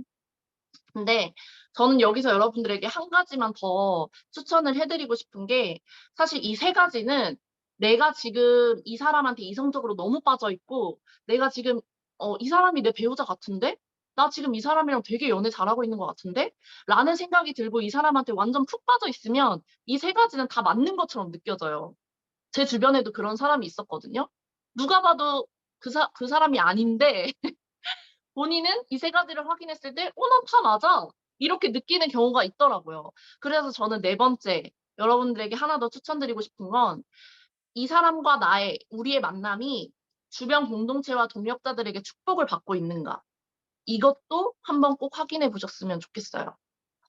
근데 저는 여기서 여러분들에게 한 가지만 더 추천을 해 드리고 싶은 게, 사실 이 세 가지는 내가 지금 이 사람한테 이성적으로 너무 빠져 있고 내가 지금 '이 사람이 내 배우자 같은데? 나 지금 이 사람이랑 되게 연애 잘하고 있는 것 같은데?' 라는 생각이 들고 이 사람한테 완전 푹 빠져 있으면 이 세 가지는 다 맞는 것처럼 느껴져요. 제 주변에도 그런 사람이 있었거든요. 누가 봐도 그 사람이 아닌데 본인은 이 세 가지를 확인했을 때 '어 난 다 맞아.' 이렇게 느끼는 경우가 있더라고요. 그래서 저는 네 번째, 여러분들에게 하나 더 추천드리고 싶은 건 이 사람과 우리의 만남이 주변 공동체와 동역자들에게 축복을 받고 있는가, 이것도 한번 꼭 확인해 보셨으면 좋겠어요.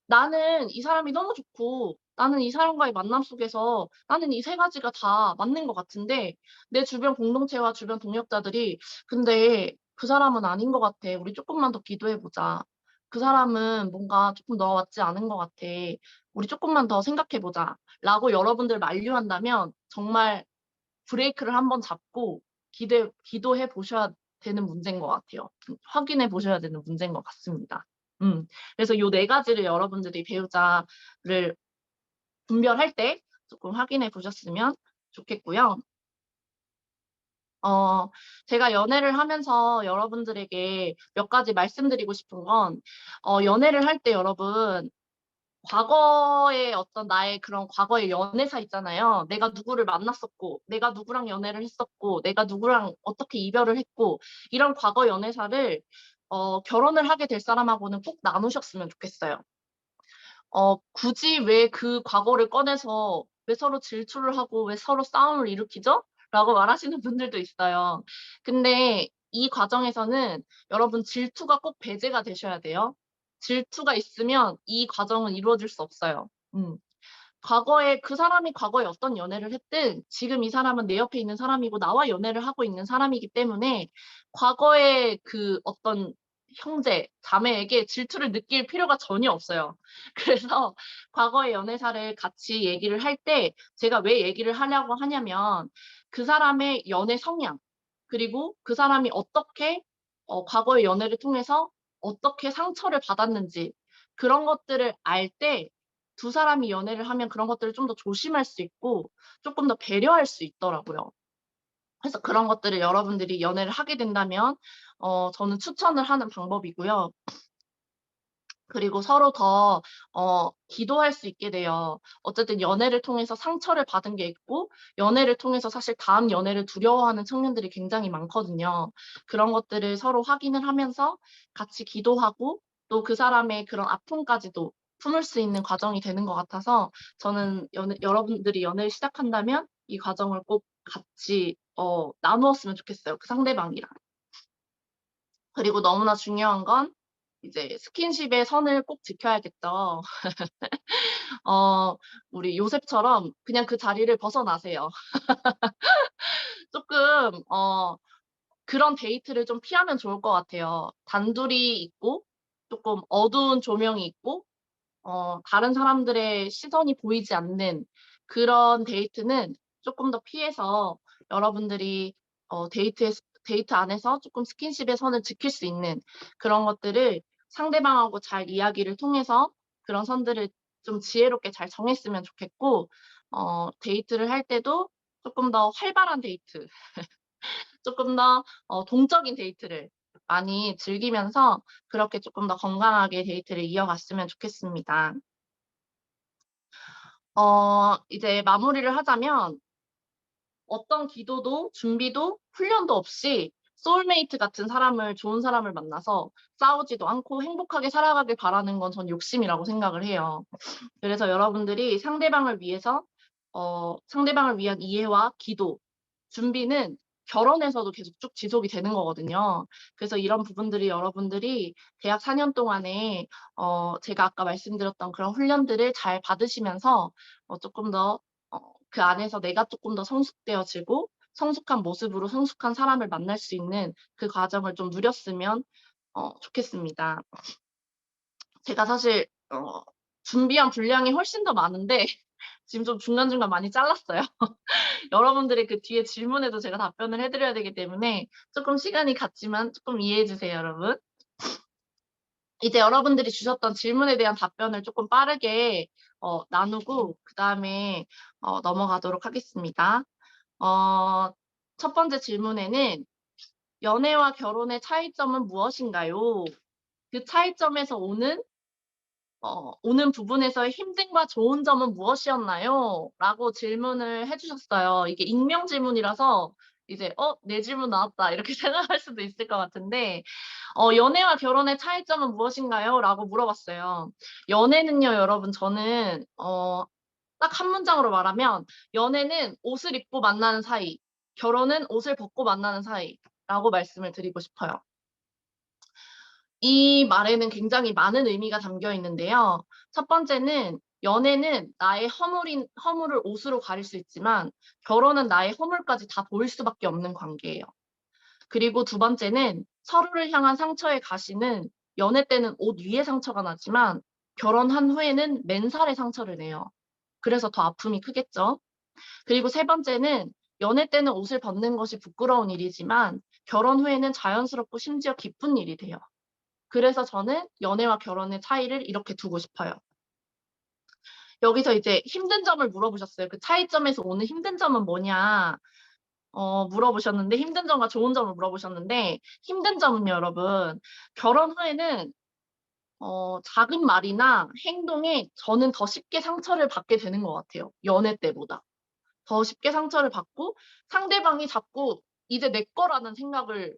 나는 이 사람이 너무 좋고 나는 이 사람과의 만남 속에서 나는 이 세 가지가 다 맞는 것 같은데 내 주변 공동체와 주변 동역자들이 "근데 그 사람은 아닌 것 같아. 우리 쪼끔만 더 기도해 보자. 그 사람은 뭔가 쪼끔 너와 맞지 않은 것 같아. 우리 쪼끔만 더 생각해 보자."라고 여러분들 만류한다면 정말 브레이크를 한번 잡고 기도해 보셔야 되는 문제인 것 같아요. 확인해 보셔야 되는 문제인 것 같습니다. 음. 그래서 요 네 가지를 여러분들이 배우자를 분별할 때 쪼끔 확인해 보셨으면 좋겠고요. 어 제가 연애를 하면서 여러분들에게 몇 가지 말씀드리고 싶은 건, 연애를 할 때 여러분 과거의 어떤 나의 그런 과거의 연애사 있잖아요. 내가 누구를 만났었고 내가 누구랑 연애를 했었고 내가 누구랑 어떻게 이별을 했고 이런 과거 연애사를 결혼을 하게 될 사람하고는 꼭 나누셨으면 좋겠어요. 굳이 왜 그 과거를 꺼내서 "왜 서로 질투를 하고 왜 서로 싸움을 일으키죠?" 라고 말하시는 분들도 있어요. 근데 이 과정에서는 여러분 질투가 꼭 배제가 되셔야 돼요. 질투가 있으면 이 과정은 이루어질 수 없어요. 과거에 그 사람이 과거에 어떤 연애를 했든 지금 이 사람은 내 옆에 있는 사람이고 나와 연애를 하고 있는 사람이기 때문에 과거의 그 어떤 형제, 자매에게 질투를 느낄 필요가 전혀 없어요. 그래서 과거의 연애사를 같이 얘기를 할 때 제가 왜 얘기를 하려고 하냐면 그 사람의 연애 성향, 그리고 그 사람이 어떻게 과거의 연애를 통해서 어떻게 상처를 받았는지, 그런 것들을 알 때 두 사람이 연애를 하면 그런 것들을 좀 더 조심할 수 있고 쪼끔 더 배려할 수 있더라고요. 그래서 그런 것들을 여러분들이 연애를 하게 된다면 저는 추천을 하는 방법이고요. 그리고 서로 더 기도할 수 있게 돼요. 어쨌든 연애를 통해서 상처를 받은 게 있고 연애를 통해서 사실 다음 연애를 두려워하는 청년들이 굉장히 많거든요. 그런 것들을 서로 확인을 하면서 같이 기도하고 또 그 사람의 그런 아픔까지도 품을 수 있는 과정이 되는 것 같아서 저는 여러분들이 연애를 시작한다면 이 과정을 꼭 같이 나누었으면 좋겠어요, 그 상대방이랑. 그리고 너무나 중요한 건 이제 스킨십의 선을 꼭 지켜야겠죠. 어 우리 요셉처럼 그냥 그 자리를 벗어나세요. 쪼끔 그런 데이트를 좀 피하면 좋을 것 같아요. 단둘이 있고 쪼끔 어두운 조명이 있고 다른 사람들의 시선이 보이지 않는 그런 데이트는 쪼끔 더 피해서 여러분들이 데이트 안에서 쪼끔 스킨십의 선을 지킬 수 있는 그런 것들을 상대방하고 잘 이야기를 통해서 그런 선들을 좀 지혜롭게 잘 정했으면 좋겠고 데이트를 할 때도 쪼끔 더 활발한 데이트, 쪼끔 더 동적인 데이트를 많이 즐기면서 그렇게 쪼끔 더 건강하게 데이트를 이어갔으면 좋겠습니다. 이제 마무리를 하자면 어떤 기도도 준비도 훈련도 없이 소울메이트 같은 사람을 좋은 사람을 만나서 싸우지도 않고 행복하게 살아가길 바라는 건 전 욕심이라고 생각을 해요. 그래서 여러분들이 상대방을 위한 이해와 기도, 준비는 결혼에서도 계속 쭉 지속이 되는 거거든요. 그래서 이런 부분들이 여러분들이 대학 4년 동안에 제가 아까 말씀드렸던 그런 훈련들을 잘 받으시면서 쪼끔 더 그 안에서 내가 쪼끔 더 성숙되어지고 성숙한 모습으로 성숙한 사람을 만날 수 있는 그 과정을 좀 누렸으면 좋겠습니다. 제가 사실 준비한 분량이 훨씬 더 많은데 지금 좀 중간중간 많이 잘랐어요. 여러분들의 그 뒤에 질문에도 제가 답변을 해 드려야 되기 때문에 쪼끔 시간이 갔지만 쪼끔 이해해 주세요, 여러분. 이제 여러분들이 주셨던 질문에 대한 답변을 쪼끔 빠르게 나누고 그다음에 넘어가도록 하겠습니다. 어 첫 번째 질문에는 "연애와 결혼의 차이점은 무엇인가요? 그 차이점에서 오는 부분에서의 힘듦과 좋은 점은 무엇이었나요?" 라고 질문을 해 주셨어요. 이게 익명 질문이라서 이제 '어 내 질문 나왔다.' 이렇게 생각할 수도 있을 것 같은데 "연애와 결혼의 차이점은 무엇인가요?" 라고 물어봤어요. 연애는요 여러분 저는 딱 한 문장으로 말하면 연애는 옷을 입고 만나는 사이, 결혼은 옷을 벗고 만나는 사이라고 말씀을 드리고 싶어요. 이 말에는 굉장히 많은 의미가 담겨 있는데요. 첫 번째는 연애는 나의 허물을 옷으로 가릴 수 있지만 결혼은 나의 허물까지 다 보일 수밖에 없는 관계예요. 그리고 두 번째는 서로를 향한 상처의 가시는 연애 때는 옷 위에 상처가 나지만 결혼한 후에는 맨살에 상처를 내요. 그래서 더 아픔이 크겠죠. 그리고 세 번째는 연애 때는 옷을 벗는 것이 부끄러운 일이지만 결혼 후에는 자연스럽고 심지어 기쁜 일이 돼요. 그래서 저는 연애와 결혼의 차이를 이렇게 두고 싶어요. 여기서 이제 힘든 점을 물어보셨어요. "그 차이점에서 오는 힘든 점은 뭐냐?" 물어보셨는데 힘든 점과 좋은 점을 물어보셨는데 힘든 점은요 여러분 결혼 후에는 작은 말이나 행동에 저는 더 쉽게 상처를 받게 되는 것 같아요, 연애 때보다. 더 쉽게 상처를 받고 상대방이 자꾸 이제 내 거라는 생각을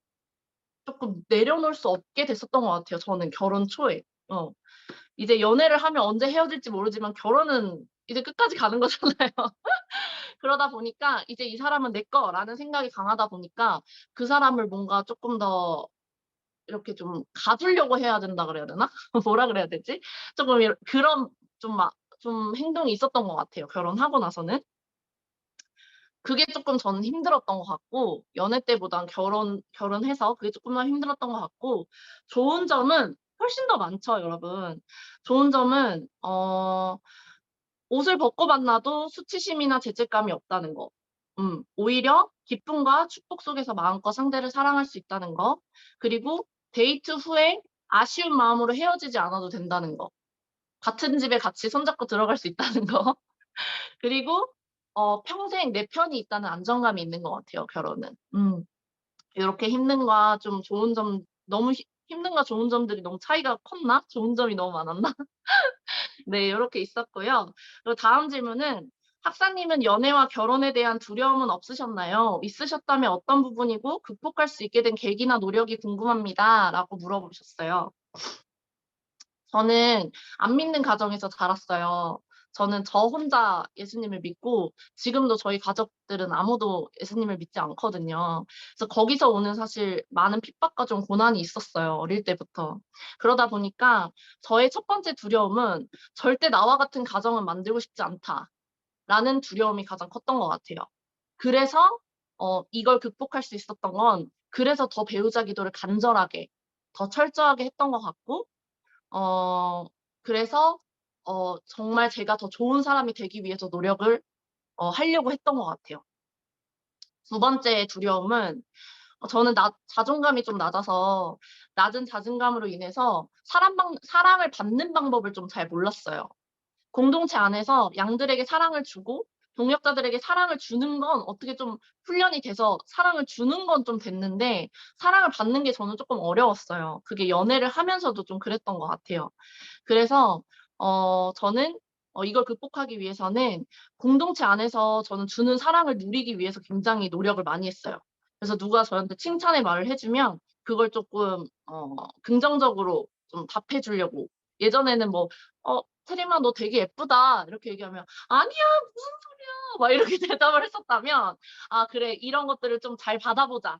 쪼끔 내려놓을 수 없게 됐었던 것 같아요, 저는 결혼 초에. 이제 연애를 하면 언제 헤어질지 모르지만 결혼은 이제 끝까지 가는 거잖아요. 그러다 보니까 이제 '이 사람은 내 거.'라는 생각이 강하다 보니까 그 사람을 뭔가 쪼끔 더 이렇게 좀 가두려고 해야 된다 그래야 되나? 뭐라 그래야 되지? 쪼끔 그런 좀 행동이 있었던 것 같아요, 결혼하고 나서는. 그게 쪼끔 저는 힘들었던 것 같고 연애 때보단 결혼해서 그게 쪼끔 더 힘들었던 것 같고 좋은 점은 훨씬 더 많죠, 여러분. 좋은 점은 옷을 벗고 만나도 수치심이나 죄책감이 없다는 거. 오히려 기쁨과 축복 속에서 마음껏 상대를 사랑할 수 있다는 거. 그리고 데이트 후에 아쉬운 마음으로 헤어지지 않아도 된다는 거. 같은 집에 같이 손잡고 들어갈 수 있다는 거. 그리고 평생 내 편이 있다는 안정감이 있는 것 같아요, 결혼은. 요렇게 힘듦과 좀 좋은 점 너무 힘든가 좋은 점들이 너무 차이가 컸나? 좋은 점이 너무 많았나? 네, 요렇게 있었고요. 그리고 다음 질문은 "학사님은 연애와 결혼에 대한 두려움은 없으셨나요? 있으셨다면 어떤 부분이고 극복할 수 있게 된 계기나 노력이 궁금합니다."라고 물어보셨어요. 저는 안 믿는 가정에서 자랐어요. 저는 저 혼자 예수님을 믿고 지금도 저희 가족들은 아무도 예수님을 믿지 않거든요. 그래서 거기서 오는 사실 많은 핍박과 좀 고난이 있었어요, 어릴 때부터. 그러다 보니까 저의 첫 번째 두려움은 '절대 나와 같은 가정은 만들고 싶지 않다.'라는 두려움이 가장 컸던 것 같아요. 그래서 이걸 극복할 수 있었던 건 그래서 더 배우자 기도를 간절하게 더 철저하게 했던 것 같고 어 그래서 정말 제가 더 좋은 사람이 되기 위해서 노력을 하려고 했던 것 같아요. 두 번째 두려움은 저는 자존감이 좀 낮아서 낮은 자존감으로 인해서 사랑을 받는 방법을 좀 잘 몰랐어요. 공동체 안에서 양들에게 사랑을 주고 동역자들에게 사랑을 주는 건 어떻게 좀 훈련이 돼서 사랑을 주는 건 좀 됐는데 사랑을 받는 게 저는 쪼끔 어려웠어요. 그게 연애를 하면서도 좀 그랬던 것 같아요. 그래서 저는 이걸 극복하기 위해서는 공동체 안에서 저는 주는 사랑을 누리기 위해서 굉장히 노력을 많이 했어요. 그래서 누가 저한테 칭찬의 말을 해 주면 그걸 쪼끔 긍정적으로 좀 답해 주려고 예전에는 뭐 "테리마 너 되게 예쁘다." 이렇게 얘기하면 "아니야. 무슨 소리야." 막 이렇게 대답을 했었다면 '아 그래. 이런 것들을 좀 잘 받아보자.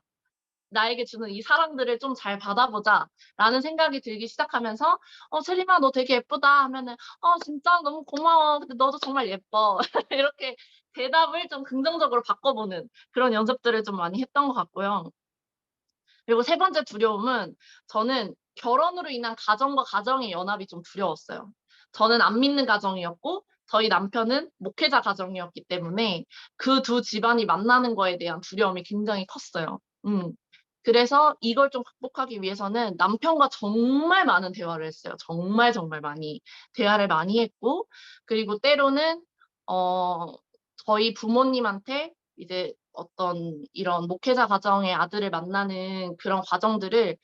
나에게 주는 이 사랑들을 좀 잘 받아보자.'라는 생각이 들기 시작하면서 체리마 너 되게 예쁘다." 하면은 진짜 너무 고마워. 근데 너도 정말 예뻐." 이렇게 대답을 좀 긍정적으로 바꿔보는 그런 연습들을 좀 많이 했던 것 같고요. 그리고 세 번째 두려움은 저는 결혼으로 인한 가정과 가정의 연합이 좀 두려웠어요. 저는 안 믿는 가정이었고 저희 남편은 목회자 가정이었기 때문에 그 두 집안이 만나는 거에 대한 두려움이 굉장히 컸어요. 그래서 이걸 좀 극복하기 위해서는 남편과 정말 많은 대화를 했어요. 정말, 정말 많이 대화를 많이 했고 그리고 때로는 어 저희 부모님한테 이제 어떤 이런 목회자 가정의 아들을 만나는 그런 과정들을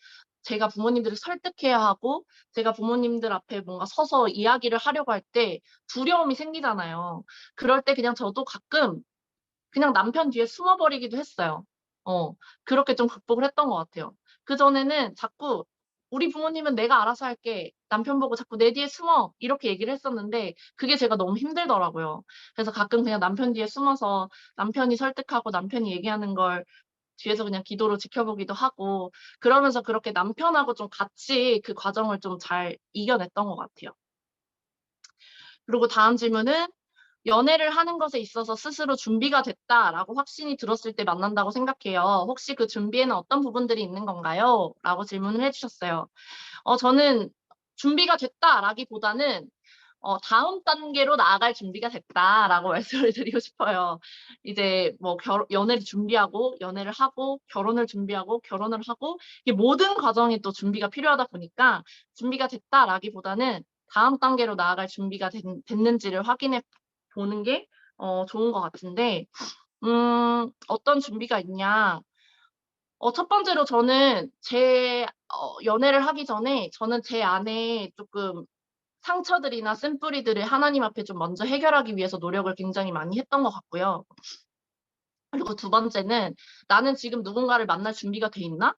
제가 부모님들을 설득해야 하고 제가 부모님들 앞에 뭔가 서서 이야기를 하려고 할 때 두려움이 생기잖아요. 그럴 때 그냥 저도 가끔 그냥 남편 뒤에 숨어 버리기도 했어요. 어 그렇게 좀 극복을 했던 것 같아요. 그전에는 자꾸 "우리 부모님은 내가 알아서 할게. 남편 보고 자꾸 내 뒤에 숨어." 이렇게 얘기를 했었는데 그게 제가 너무 힘들더라고요. 그래서 가끔 그냥 남편 뒤에 숨어서 남편이 설득하고 남편이 얘기하는 걸 뒤에서 그냥 기도로 지켜보기도 하고 그러면서 그렇게 남편하고 좀 같이 그 과정을 좀 잘 이겨냈던 것 같아요. 그리고 다음 질문은 "연애를 하는 것에 있어서 스스로 준비가 됐다."라고 확신이 들었을 때 만난다고 생각해요. "혹시 그 준비에는 어떤 부분들이 있는 건가요?" 라고 질문을 해 주셨어요. 저는 '준비가 됐다.'라기보다는 '다음 단계로 나아갈 준비가 됐다.'라고 말씀을 드리고 싶어요. 이제 뭐 연애를 준비하고 연애를 하고 결혼을 준비하고 결혼을 하고 이게 모든 과정이 또 준비가 필요하다 보니까 '준비가 됐다.'라기보다는 다음 단계로 나아갈 준비가 됐는지를 확인해 보는 게 좋은 것 같은데 어떤 준비가 있냐. 첫 번째로 저는 연애를 하기 전에 저는 제 안에 쪼끔 상처들이나 쓴뿌리들을 하나님 앞에 좀 먼저 해결하기 위해서 노력을 굉장히 많이 했던 것 같고요. 그리고 두 번째는 '나는 지금 누군가를 만날 준비가 돼 있나?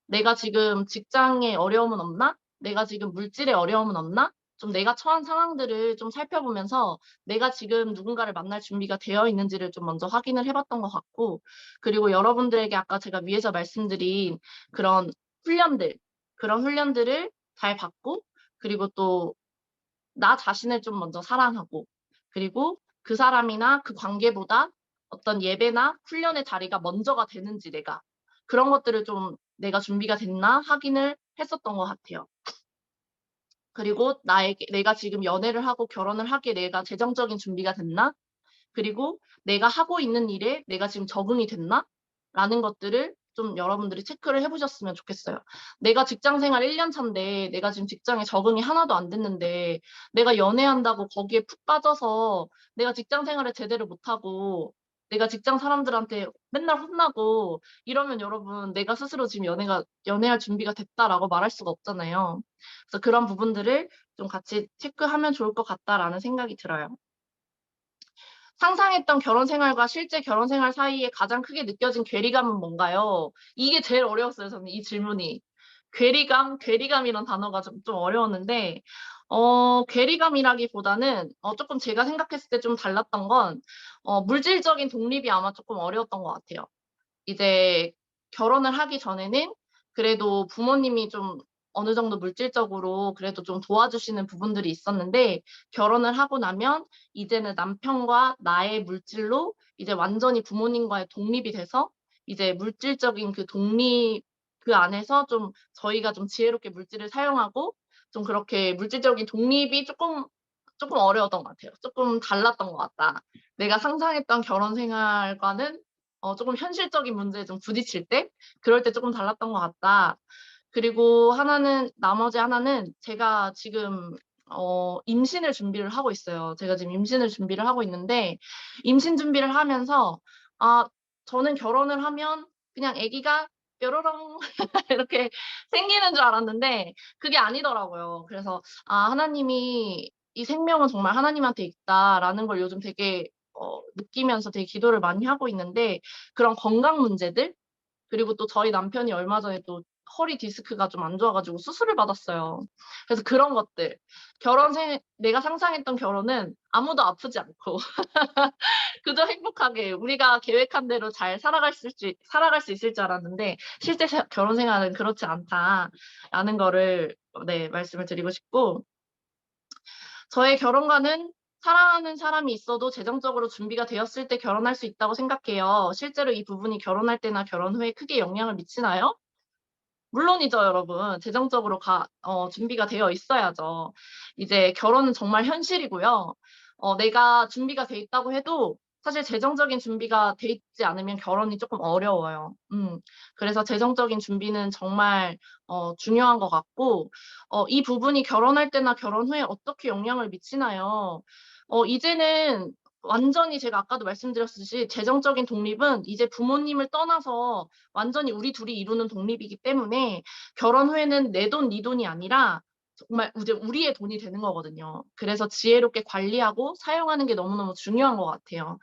내가 지금 직장에 어려움은 없나? 내가 지금 물질에 어려움은 없나?' 좀 내가 처한 상황들을 좀 살펴보면서 내가 지금 누군가를 만날 준비가 되어 있는지를 좀 먼저 확인을 해 봤던 것 같고 그리고 여러분들에게 아까 제가 위에서 말씀드린 그런 훈련들, 그런 훈련들을 잘 받고 그리고 또 나 자신을 좀 먼저 사랑하고 그리고 그 사람이나 그 관계보다 어떤 예배나 훈련의 자리가 먼저가 되는지 내가 그런 것들을 좀 '내가 준비가 됐나?' 확인을 했었던 것 같아요. 그리고 내가 지금 연애를 하고 결혼을 하기에 내가 재정적인 준비가 됐나? 그리고 '내가 하고 있는 일에 내가 지금 적응이 됐나?' 라는 것들을 좀 여러분들이 체크를 해 보셨으면 좋겠어요. 내가 직장 생활 1년 차인데 내가 지금 직장에 적응이 하나도 안 됐는데 내가 연애한다고 거기에 푹 빠져서 내가 직장 생활을 제대로 못하고 내가 직장 사람들한테 맨날 혼나고 이러면 여러분 내가 스스로 지금 연애할 준비가 됐다라고 말할 수가 없잖아요. 그래서 그런 부분들을 좀 같이 체크하면 좋을 것 같다라는 생각이 들어요. 상상했던 결혼 생활과 실제 결혼 생활 사이에 가장 크게 느껴진 괴리감은 뭔가요? 이게 제일 어려웠어요, 저는 이 질문이. 괴리감이란 단어가 좀 어려웠는데, 괴리감이라기보다는, 조금 제가 생각했을 때 좀 달랐던 건, 물질적인 독립이 아마 조금 어려웠던 것 같아요. 이제 결혼을 하기 전에는 그래도 부모님이 좀 어느 정도 물질적으로 그래도 좀 도와주시는 부분들이 있었는데, 결혼을 하고 나면 이제는 남편과 나의 물질로 이제 완전히 부모님과의 독립이 돼서 이제 물질적인 그 독립 그 안에서 좀 저희가 좀 지혜롭게 물질을 사용하고 좀 그렇게 물질적인 독립이 조금 어려웠던 것 같아요. 조금 달랐던 것 같다. 내가 상상했던 결혼 생활과는 조금 현실적인 문제에 좀 부딪힐 때 그럴 때 조금 달랐던 것 같다. 그리고 나머지 하나는 제가 지금 임신을 준비를 하고 있어요. 제가 지금 임신을 준비를 하고 있는데 임신 준비를 하면서 아 저는 결혼을 하면 그냥 아기가 뾰로롱 이렇게 생기는 줄 알았는데 그게 아니더라고요. 그래서 '아 하나님이 이 생명은 정말 하나님한테 있다.'라는 걸 요즘 되게 느끼면서 되게 기도를 많이 하고 있는데 그런 건강 문제들 그리고 또 저희 남편이 얼마 전에 또 허리 디스크가 좀 안 좋아 가지고 수술을 받았어요. 그래서 그런 것들 내가 상상했던 결혼은 아무도 아프지 않고 그저 행복하게 우리가 계획한 대로 잘 살아갈 수 있을 줄 알았는데 실제 결혼 생활은 그렇지 않다라는 거를 네 말씀을 드리고 싶고 저의 결혼관은 사랑하는 사람이 있어도 재정적으로 준비가 되었을 때 결혼할 수 있다고 생각해요. 실제로 이 부분이 결혼할 때나 결혼 후에 크게 영향을 미치나요? 물론이죠, 여러분. 재정적으로 준비가 되어 있어야죠. 이제 결혼은 정말 현실이고요. 내가 준비가 돼 있다고 해도 사실 재정적인 준비가 돼 있지 않으면 결혼이 조금 어려워요. 그래서 재정적인 준비는 정말 중요한 것 같고 이 부분이 결혼할 때나 결혼 후에 어떻게 영향을 미치나요? 이제는 완전히 제가 아까도 말씀드렸듯이 재정적인 독립은 이제 부모님을 떠나서 완전히 우리 둘이 이루는 독립이기 때문에 결혼 후에는 내 돈, 네 돈이 아니라 정말 이제 우리의 돈이 되는 거거든요. 그래서 지혜롭게 관리하고 사용하는 게 너무너무 중요한 것 같아요.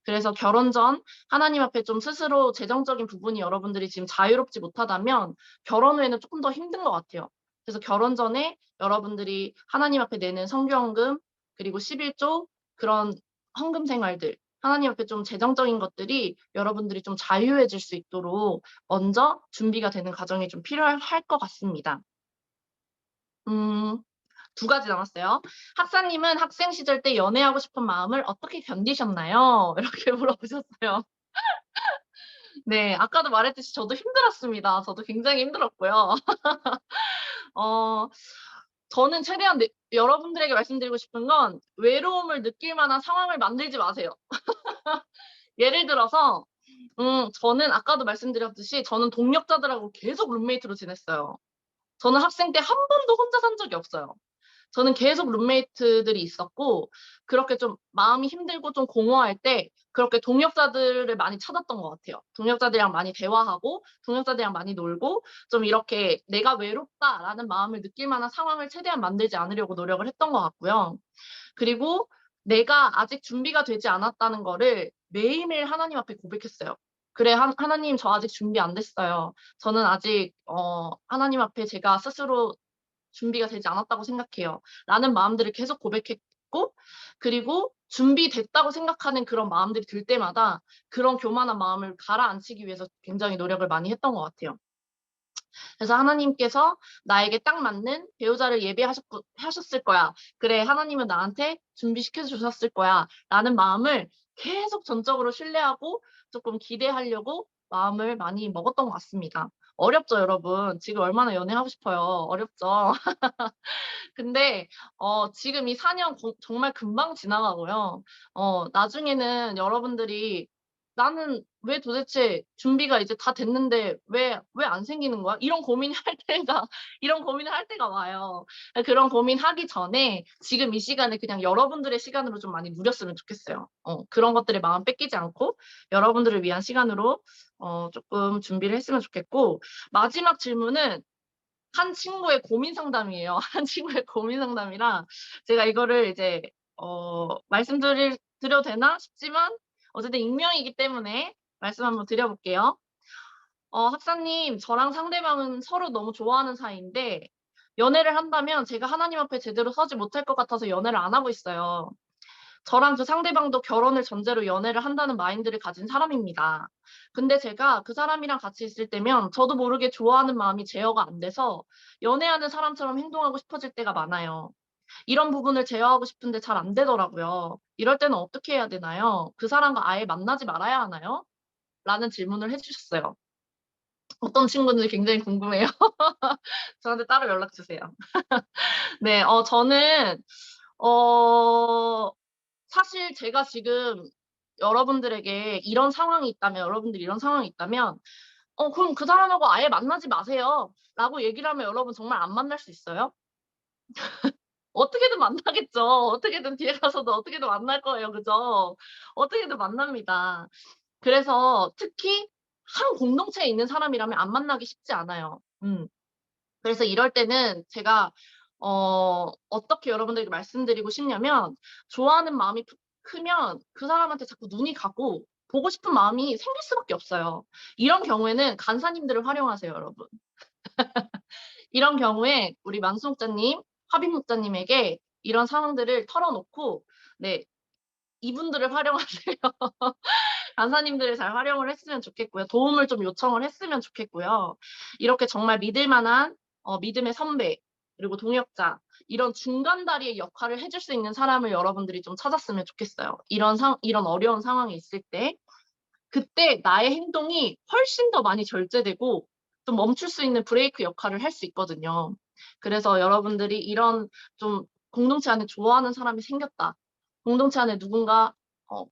그래서 결혼 전 하나님 앞에 좀 스스로 재정적인 부분이 여러분들이 지금 자유롭지 못하다면 결혼 후에는 조금 더 힘든 것 같아요. 그래서 결혼 전에 여러분들이 하나님 앞에 내는 성경금 그리고 11조 그런 헌금 생활들 하나님 앞에 좀 재정적인 것들이 여러분들이 좀 자유해질 수 있도록 먼저 준비가 되는 과정이 좀 필요할 것 같습니다. 음. 두 가지 남았어요. "학사님은 학생 시절 때 연애하고 싶은 마음을 어떻게 견디셨나요?" 이렇게 물어보셨어요. 네. 아까도 말했듯이 저도 힘들었습니다. 저도 굉장히 힘들었고요. 어 저는 최대한 여러분들에게 말씀드리고 싶은 건 외로움을 느낄 만한 상황을 만들지 마세요. 예를 들어서 저는 아까도 말씀드렸듯이 저는 동력자들하고 계속 룸메이트로 지냈어요. 저는 학생 때 한 번도 혼자 산 적이 없어요. 저는 계속 룸메이트들이 있었고 그렇게 좀 마음이 힘들고 좀 공허할 때 그렇게 동역자들을 많이 찾았던 것 같아요. 동역자들이랑 많이 대화하고 동역자들이랑 많이 놀고 좀 이렇게 '내가 외롭다.'라는 마음을 느낄 만한 상황을 최대한 만들지 않으려고 노력을 했던 것 같고요. 그리고 내가 아직 준비가 되지 않았다는 거를 매일매일 하나님 앞에 고백했어요. "그래 하나님 저 아직 준비 안 됐어요. 저는 아직 하나님 앞에 제가 스스로 준비가 되지 않았다고 생각해요." 라는 마음들을 계속 고백했고 그리고 준비됐다고 생각하는 그런 마음들이 들 때마다 그런 교만한 마음을 가라앉히기 위해서 굉장히 노력을 많이 했던 것 같아요. 그래서 하나님께서 나에게 딱 맞는 배우자를 하셨을 거야. 그래, 하나님은 나한테 준비시켜 주셨을 거야. 라는 마음을 계속 전적으로 신뢰하고 조금 기대하려고 마음을 많이 먹었던 것 같습니다. 어렵죠, 여러분. 지금 얼마나 연애하고 싶어요. 어렵죠. 근데 지금 이 4년 정말 금방 지나가고요. 나중에는 여러분들이 나는 왜 도대체 준비가 이제 다 됐는데 왜 안 생기는 거야? 이런 고민을 할 때가 이런 고민을 할 때가 와요. 그런 고민하기 전에 지금 이 시간을 그냥 여러분들의 시간으로 좀 많이 누렸으면 좋겠어요. 그런 것들에 마음 뺏기지 않고 여러분들을 위한 시간으로 쪼끔 준비를 했으면 좋겠고, 마지막 질문은 한 친구의 고민 상담이에요. 한 친구의 고민 상담이라 제가 이거를 이제 드려도 되나 싶지만 어쨌든 익명이기 때문에 말씀 한번 드려 볼게요. "학사님, 저랑 상대방은 서로 너무 좋아하는 사이인데 연애를 한다면 제가 하나님 앞에 제대로 서지 못할 것 같아서 연애를 안 하고 있어요. 저랑 그 상대방도 결혼을 전제로 연애를 한다는 마인드를 가진 사람입니다. 근데 제가 그 사람이랑 같이 있을 때면 저도 모르게 좋아하는 마음이 제어가 안 돼서 연애하는 사람처럼 행동하고 싶어질 때가 많아요. 이런 부분을 제어하고 싶은데 잘 안 되더라고요. 이럴 때는 어떻게 해야 되나요? 그 사람과 아예 만나지 말아야 하나요?" 라는 질문을 해 주셨어요. 어떤 친구인지 굉장히 궁금해요. 저한테 따로 연락 주세요. 네. 저는 어 사실 제가 지금 여러분들에게 이런 상황이 있다면, 여러분들이 이런 상황이 있다면 그럼 그 사람하고 아예 만나지 마세요."라고 얘기를 하면 여러분 정말 안 만날 수 있어요? 어떻게든 만나겠죠. 어떻게든 뒤에 가서도 어떻게든 만날 거예요. 그죠? 어떻게든 만납니다. 그래서 특히 한 공동체에 있는 사람이라면 안 만나기 쉽지 않아요. 그래서 이럴 때는 제가 어떻게 여러분들에게 말씀드리고 싶냐면, 좋아하는 마음이 크면 그 사람한테 자꾸 눈이 가고 보고 싶은 마음이 생길 수밖에 없어요. 이런 경우에는 간사님들을 활용하세요, 여러분. 이런 경우에 우리 만수 목자님, 화빈 목자님에게 이런 상황들을 털어놓고, 네, 이분들을 활용하세요. 간사님들을 잘 활용을 했으면 좋겠고요. 도움을 좀 요청을 했으면 좋겠고요. 이렇게 정말 믿을 만한 믿음의 선배, 그리고 동역자, 이런 중간다리의 역할을 해줄 수 있는 사람을 여러분들이 좀 찾았으면 좋겠어요. 이런 어려운 상황이 있을 때. 그때 나의 행동이 훨씬 더 많이 절제되고 좀 멈출 수 있는 브레이크 역할을 할 수 있거든요. 그래서 여러분들이 이런 좀 공동체 안에 좋아하는 사람이 생겼다, 공동체 안에 누군가 어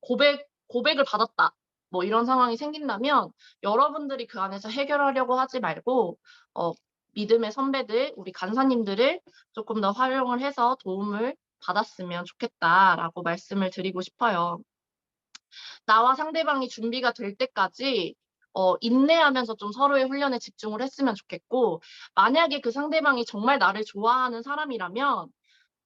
고백을 받았다, 뭐 이런 상황이 생긴다면 여러분들이 그 안에서 해결하려고 하지 말고 어 믿음의 선배들, 우리 간사님들을 조금 더 활용을 해서 도움을 받았으면 좋겠다라고 말씀을 드리고 싶어요. 나와 상대방이 준비가 될 때까지 인내하면서 좀 서로의 훈련에 집중을 했으면 좋겠고, 만약에 그 상대방이 정말 나를 좋아하는 사람이라면,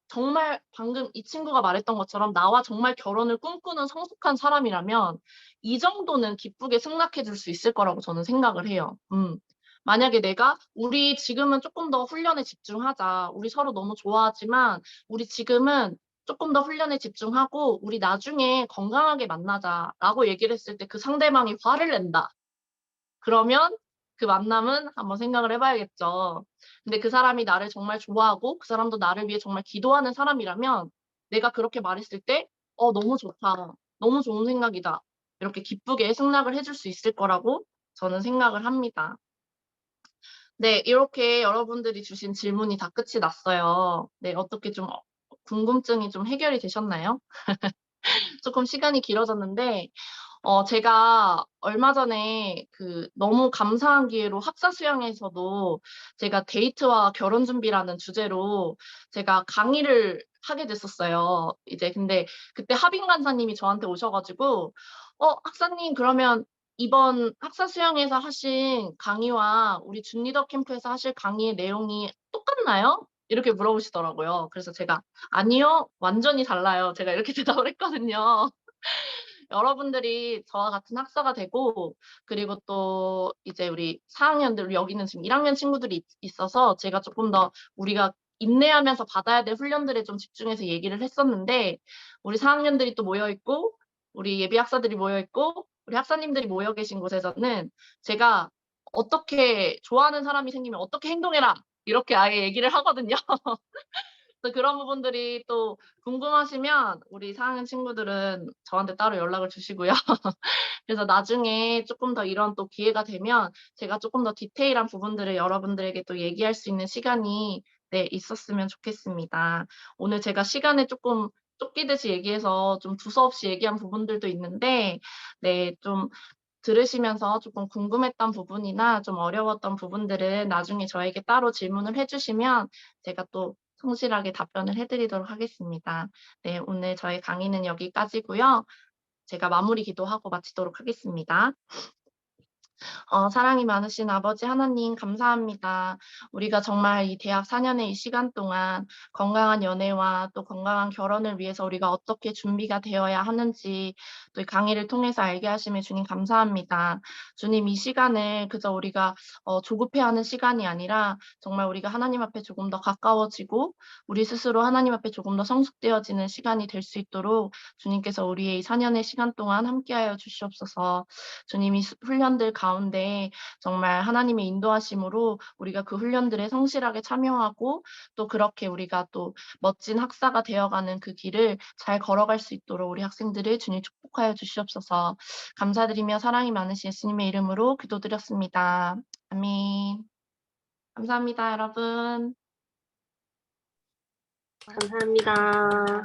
정말 방금 이 친구가 말했던 것처럼 나와 정말 결혼을 꿈꾸는 성숙한 사람이라면 이 정도는 기쁘게 승낙해 줄 수 있을 거라고 저는 생각을 해요. 만약에 내가 "우리 지금은 쪼끔 더 훈련에 집중하자. 우리 서로 너무 좋아하지만 우리 지금은 쪼끔 더 훈련에 집중하고 우리 나중에 건강하게 만나자."라고 얘기를 했을 때 그 상대방이 화를 낸다, 그러면 그 만남은 한번 생각을 해 봐야겠죠. 근데 그 사람이 나를 정말 좋아하고 그 사람도 나를 위해 정말 기도하는 사람이라면 내가 그렇게 말했을 때 너무 좋다. 너무 좋은 생각이다." 이렇게 기쁘게 승낙을 해줄 수 있을 거라고 저는 생각을 합니다. 네. 이렇게 여러분들이 주신 질문이 다 끝이 났어요. 네. 어떻게 좀 궁금증이 좀 해결이 되셨나요? 쪼끔 시간이 길어졌는데 제가 얼마 전에 너무 감사한 기회로 학사 수양에서도 제가 데이트와 결혼 준비라는 주제로 제가 강의를 하게 됐었어요. 이제 근데 그때 하빈 간사님이 저한테 오셔 가지고 학사님, 그러면 이번 학사 수양에서 하신 강의와 우리 준 리더 캠프에서 하실 강의의 내용이 똑같나요?" 이렇게 물어보시더라고요. 그래서 제가 "아니요. 완전히 달라요." 제가 이렇게 대답을 했거든요. 여러분들이 저와 같은 학사가 되고, 그리고 또 이제 우리 4 학년들, 여기는 지금 1 학년 친구들이 있어서 제가 쪼끔 더 우리가 인내하면서 받아야 될 훈련들에 좀 집중해서 얘기를 했었는데, 우리 4 학년들이 또 모여 있고 우리 예비 학사들이 모여 있고 우리 학사님들이 모여 계신 곳에서는 제가 "어떻게 좋아하는 사람이 생기면 어떻게 행동해라." 이렇게 아예 얘기를 하거든요. 그래서 그런 부분들이 또 궁금하시면 우리 4 학년 친구들은 저한테 따로 연락을 주시고요. 그래서 나중에 쪼끔 더 이런 또 기회가 되면 제가 쪼끔 더 디테일한 부분들을 여러분들에게 또 얘기할 수 있는 시간이, 네, 있었으면 좋겠습니다. 오늘 제가 시간을 쪼끔 쫓기듯이 얘기해서 좀 두서없이 얘기한 부분들도 있는데 네 좀 들으시면서 조금 궁금했던 부분이나 좀 어려웠던 부분들은 나중에 저에게 따로 질문을 해 주시면 제가 또 성실하게 답변을 해 드리도록 하겠습니다. 네 오늘 저희 강의는 여기까지고요. 제가 마무리 기도하고 마치도록 하겠습니다. 사랑이 많으신 아버지 하나님 감사합니다. 우리가 정말 이 대학 4 년의 이 시간 동안 건강한 연애와 또 건강한 결혼을 위해서 우리가 어떻게 준비가 되어야 하는지 또 이 강의를 통해서 알게 하심에 주님 감사합니다. 주님 이 시간을 그저 우리가 조급해하는 시간이 아니라 정말 우리가 하나님 앞에 조금 더 가까워지고 우리 스스로 하나님 앞에 조금 더 성숙되어지는 시간이 될 수 있도록 주님께서 우리의 이 4 년의 시간 동안 함께하여 주시옵소서. 주님 이 훈련들 가운데 정말 하나님의 인도하심으로 우리가 그 훈련들에 성실하게 참여하고 또 그렇게 우리가 또 멋진 학사가 되어가는 그 길을 잘 걸어갈 수 있도록 우리 학생들을 주님 축복하여 주시옵소서. 감사드리며 사랑이 많으신 예수님의 이름으로 기도드렸습니다. 아멘. 감사합니다, 여러분. 감사합니다.